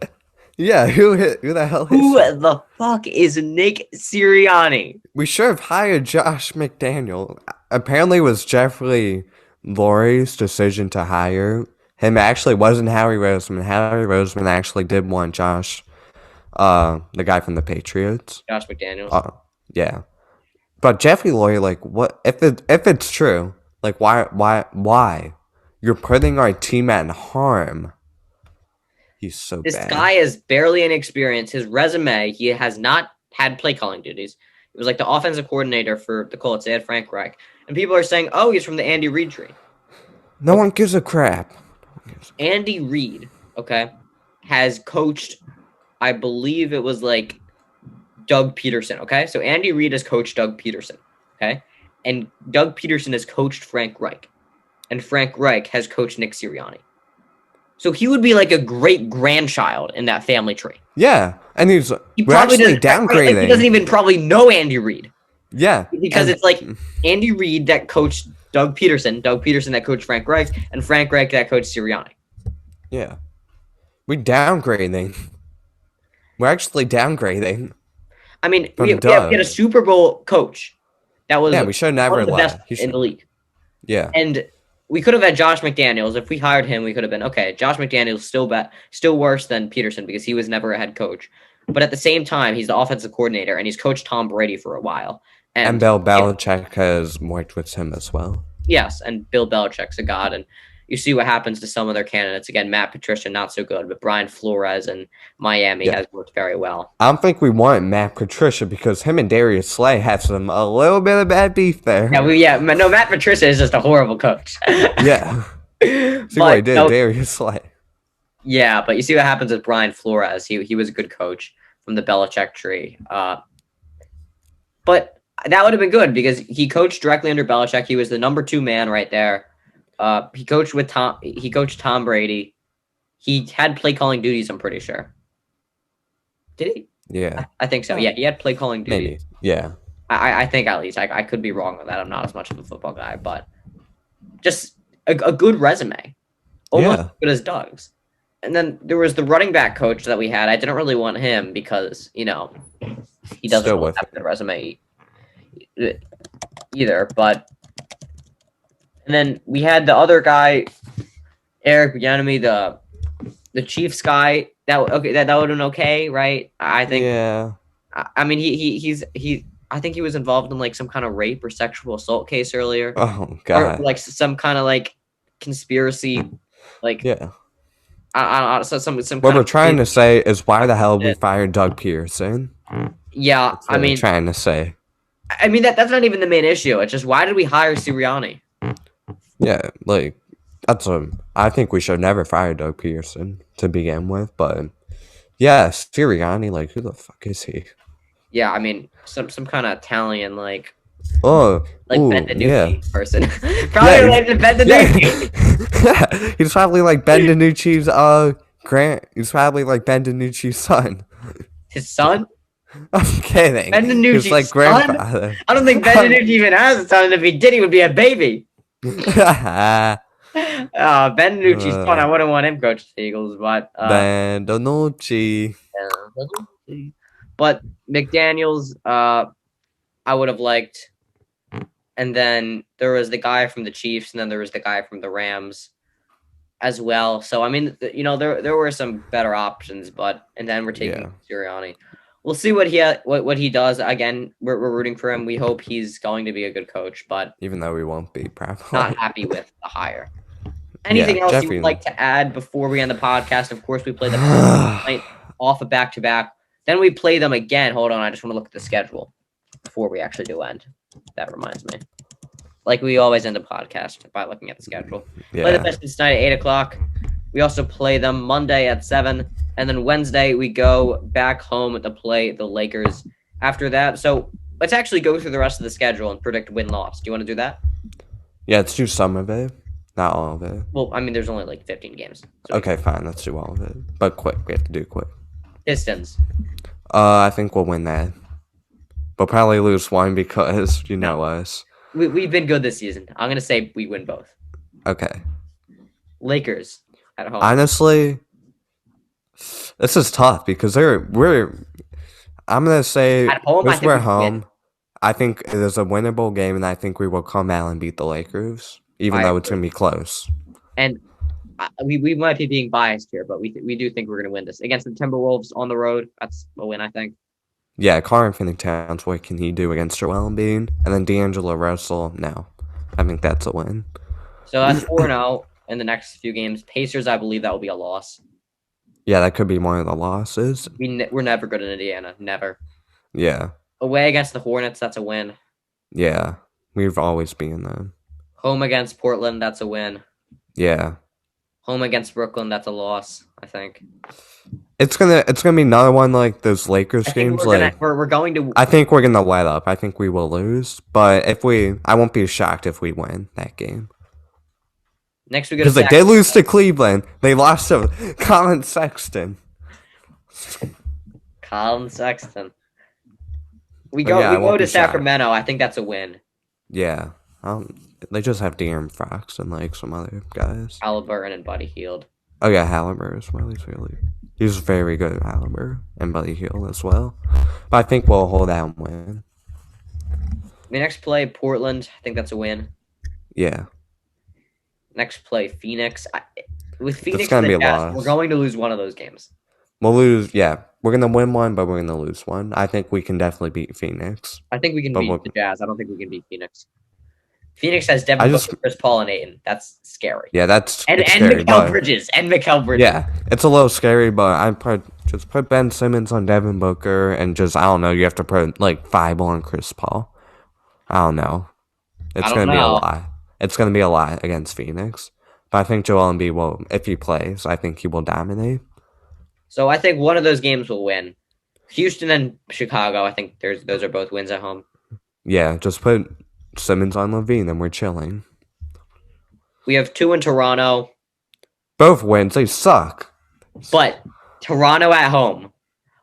Speaker 2: Yeah, who the hell is
Speaker 1: Who
Speaker 2: he?
Speaker 1: the fuck is Nick Sirianni?
Speaker 2: We should have hired Josh McDaniel. Apparently, it was Jeffrey Lurie's decision to hire him. It actually wasn't Harry Roseman. Harry Roseman actually did want Josh, the guy from the Patriots.
Speaker 1: Josh McDaniels.
Speaker 2: Yeah. But Jeffrey Lurie, like, what if it's true? Like, why? You're putting our team at harm. He's so
Speaker 1: This
Speaker 2: bad.
Speaker 1: guy is barely inexperienced. His resume, he has not had play calling duties. It was like the offensive coordinator for the Colts. They had Frank Reich. And people are saying, oh, he's from the Andy Reid tree.
Speaker 2: No one gives a crap.
Speaker 1: Andy Reid, okay, has coached, I believe it was like Doug Peterson, okay? So Andy Reid has coached Doug Peterson, okay? And Doug Peterson has coached Frank Reich. And Frank Reich has coached Nick Sirianni. So he would be like a great grandchild in that family tree.
Speaker 2: Yeah, and
Speaker 1: He
Speaker 2: we're
Speaker 1: probably
Speaker 2: actually
Speaker 1: downgrading.
Speaker 2: downgrading.
Speaker 1: He doesn't even probably know Andy Reid.
Speaker 2: Yeah.
Speaker 1: Because it's like Andy Reid that coached Doug Peterson that coached Frank Reich, and Frank Reich that coached Sirianni.
Speaker 2: Yeah. We're downgrading. We're actually downgrading.
Speaker 1: I mean, we had a Super Bowl coach that was
Speaker 2: we should never
Speaker 1: one of the best
Speaker 2: left.
Speaker 1: in the league.
Speaker 2: Yeah.
Speaker 1: And we could have had Josh McDaniels. If we hired him, we could have been, okay, Josh McDaniels still worse than Peterson because he was never a head coach. But at the same time, he's the offensive coordinator, and he's coached Tom Brady for a while.
Speaker 2: And Bill Belichick has worked with him as well.
Speaker 1: Yes, and Bill Belichick's a god, and you see what happens to some of their candidates. Again, Matt Patricia, not so good, but Brian Flores in Miami has worked very well.
Speaker 2: I don't think we want Matt Patricia because him and Darius Slay have a little bit of bad beef there.
Speaker 1: No, Matt Patricia is just a horrible coach.
Speaker 2: Yeah. See what he did, Darius Slay.
Speaker 1: Yeah, but you see what happens with Brian Flores. He was a good coach from the Belichick tree. But that would have been good because he coached directly under Belichick. He was the number 2 man right there. He coached Tom Brady. He had play calling duties, I'm pretty sure. Did he?
Speaker 2: Yeah.
Speaker 1: I think so. Yeah, he had play calling duties.
Speaker 2: Maybe. Yeah.
Speaker 1: I think at least. I could be wrong with that. I'm not as much of a football guy, but just a good resume. Almost as good as Doug's. And then there was the running back coach that we had. I didn't really want him because, he doesn't really have a resume either. But and then we had the other guy, Eric Bieniemy, the Chiefs guy. That would have been okay, right? I think.
Speaker 2: Yeah.
Speaker 1: I mean, he's I think he was involved in like some kind of rape or sexual assault case earlier.
Speaker 2: Oh God.
Speaker 1: Or like some kind of like conspiracy, like
Speaker 2: yeah.
Speaker 1: Some
Speaker 2: what we're trying to say is why the hell we fired Doug Peterson?
Speaker 1: Yeah,
Speaker 2: I mean, trying to say.
Speaker 1: I mean that's not even the main issue. It's just why did we hire Sirianni?
Speaker 2: Yeah, like I think we should never fire Doug Peterson to begin with, but yeah, Sirianni, like who the fuck is he?
Speaker 1: Yeah, I mean some kind of Italian like
Speaker 2: Ben
Speaker 1: DiNucci person. Probably like Ben DiNucci.
Speaker 2: Yeah, he's probably like Ben DiNucci's he's probably like Ben DiNucci's son.
Speaker 1: His son?
Speaker 2: I'm kidding.
Speaker 1: Ben DiNucci's
Speaker 2: he's like grandfather.
Speaker 1: I don't think Ben DiNucci even has a son. If he did, he would be a baby. Ben DiNucci's son. I wouldn't want him coaching the Eagles, but
Speaker 2: Ben DiNucci.
Speaker 1: But McDaniels, I would have liked. And then there was the guy from the Chiefs, and then there was the guy from the Rams as well. So, I mean, there were some better options, and then we're taking Sirianni. We'll see what he does. Again, we're rooting for him. We hope he's going to be a good coach, but
Speaker 2: even though we won't be, probably
Speaker 1: not happy with the hire. Anything else you would like to add before we end the podcast? Of course, we play the night off a back-to-back. Then we play them again. Hold on, I just want to look at the schedule before we actually do end. That reminds me. Like we always end a podcast by looking at the schedule. Yeah. Play the Pistons tonight at 8 o'clock. We also play them Monday at 7. And then Wednesday, we go back home to play the Lakers after that. So let's actually go through the rest of the schedule and predict win-loss. Do you want to do that?
Speaker 2: Yeah, let's do some of it. Not all of it.
Speaker 1: Well, I mean, there's only like 15 games. So
Speaker 2: okay, fine. Let's do all of it. But quick. We have to do quick.
Speaker 1: Pistons.
Speaker 2: I think we'll win that. We'll probably lose one because you know us.
Speaker 1: We've been good this season. I'm going to say we win both.
Speaker 2: Okay.
Speaker 1: Lakers at home.
Speaker 2: Honestly, this is tough because I'm going to say
Speaker 1: at home,
Speaker 2: because we're home. I think it is a winnable game, and I think we will come out and beat the Lakers, even though it's going to be close.
Speaker 1: And we might be being biased here, but we do think we're going to win this. Against the Timberwolves on the road, that's a win, I think.
Speaker 2: Yeah, Karl-Anthony Towns, what can he do against Joel Embiid? And then D'Angelo Russell, no. I think that's a win.
Speaker 1: So that's 4-0. in the next few games. Pacers, I believe that will be a loss.
Speaker 2: Yeah, that could be one of the losses.
Speaker 1: We're never good in Indiana. Never.
Speaker 2: Yeah.
Speaker 1: Away against the Hornets, that's a win.
Speaker 2: Yeah. We've always been them.
Speaker 1: Home against Portland, that's a win.
Speaker 2: Yeah.
Speaker 1: Home against Brooklyn, that's a loss, I think.
Speaker 2: It's gonna be another one like those Lakers
Speaker 1: I think
Speaker 2: games.
Speaker 1: we're going to.
Speaker 2: I think we're gonna let up. I think we will lose, but I won't be shocked if we win that game.
Speaker 1: Next we go to
Speaker 2: Because they did lose to Cleveland. They lost to Colin Sexton.
Speaker 1: Colin Sexton. We
Speaker 2: Yeah,
Speaker 1: go to Sacramento. I think that's a win.
Speaker 2: Yeah. They just have De'Aaron Fox and like some other guys.
Speaker 1: Halliburton and Buddy Hield.
Speaker 2: Oh yeah, Halliburton as well. He's very good at Halliburton and Buddy Hield as well. But I think we'll hold out and win.
Speaker 1: We next play Portland. I think that's a win.
Speaker 2: Yeah.
Speaker 1: Next play Phoenix. With Phoenix,
Speaker 2: It's gonna be a loss.
Speaker 1: We're going to lose one of those games.
Speaker 2: We'll lose. Yeah, we're gonna win one, but we're gonna lose one. I think we can definitely beat Phoenix.
Speaker 1: I think we can beat the Jazz. I don't think we can beat Phoenix. Phoenix has Devin Booker, Chris Paul, and Ayton. That's scary.
Speaker 2: Yeah, that's
Speaker 1: and
Speaker 2: scary,
Speaker 1: Mikal Bridges and Mikal Bridges.
Speaker 2: Yeah, it's a little scary, but I'd just put Ben Simmons on Devin Booker and just I don't know. You have to put like 5 on Chris Paul. I don't know. It's gonna be a lot. It's gonna be a lot against Phoenix, but I think Joel Embiid will, if he plays, I think he will dominate.
Speaker 1: So I think one of those games will win. Houston and Chicago. I think those are both wins at home.
Speaker 2: Yeah, just put Simmons on Levine, and we're chilling.
Speaker 1: We have 2 in Toronto.
Speaker 2: Both wins. They suck.
Speaker 1: But Toronto at home.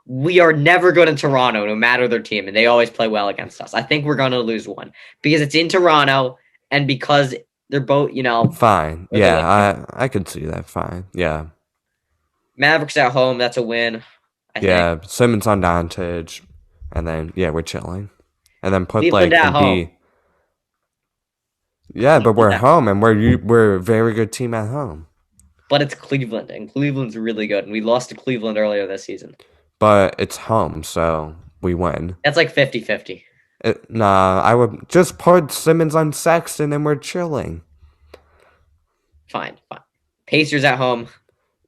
Speaker 1: We are never good in Toronto, no matter their team, and they always play well against us. I think we're going to lose one because it's in Toronto, and because they're both,
Speaker 2: Fine. Yeah, I could see that. Fine. Yeah.
Speaker 1: Mavericks at home. That's a win. I think.
Speaker 2: Simmons on Doncic, and then we're chilling, and then put
Speaker 1: Cleveland
Speaker 2: like
Speaker 1: at home.
Speaker 2: Yeah, but we're home, and we're a very good team at home.
Speaker 1: But it's Cleveland, and Cleveland's really good, and we lost to Cleveland earlier this season.
Speaker 2: But it's home, so we win.
Speaker 1: That's like 50-50.
Speaker 2: Nah, I would just put Simmons on Sexton, and we're chilling.
Speaker 1: Fine. Pacers at home.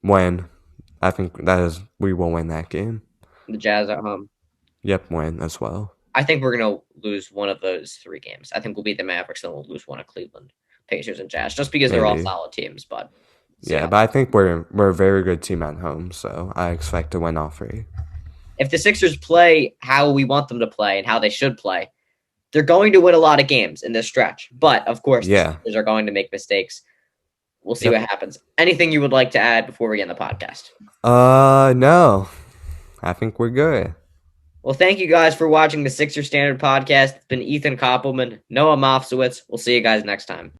Speaker 2: Win. I think we will win that game.
Speaker 1: The Jazz at home.
Speaker 2: Yep, win as well.
Speaker 1: I think we're going to lose one of those 3 games. I think we'll beat the Mavericks, and we'll lose one of Cleveland, Pacers, and Jazz, just because they're all solid teams. But
Speaker 2: but I think we're a very good team at home, so I expect to win all 3.
Speaker 1: If the Sixers play how we want them to play and how they should play, they're going to win a lot of games in this stretch. But, of course, the Sixers are going to make mistakes. We'll see what happens. Anything you would like to add before we end the podcast?
Speaker 2: No. I think we're good.
Speaker 1: Well, thank you guys for watching the Sixer Standard Podcast. It's been Ethan Koppelman, Noah Mofsowitz. We'll see you guys next time.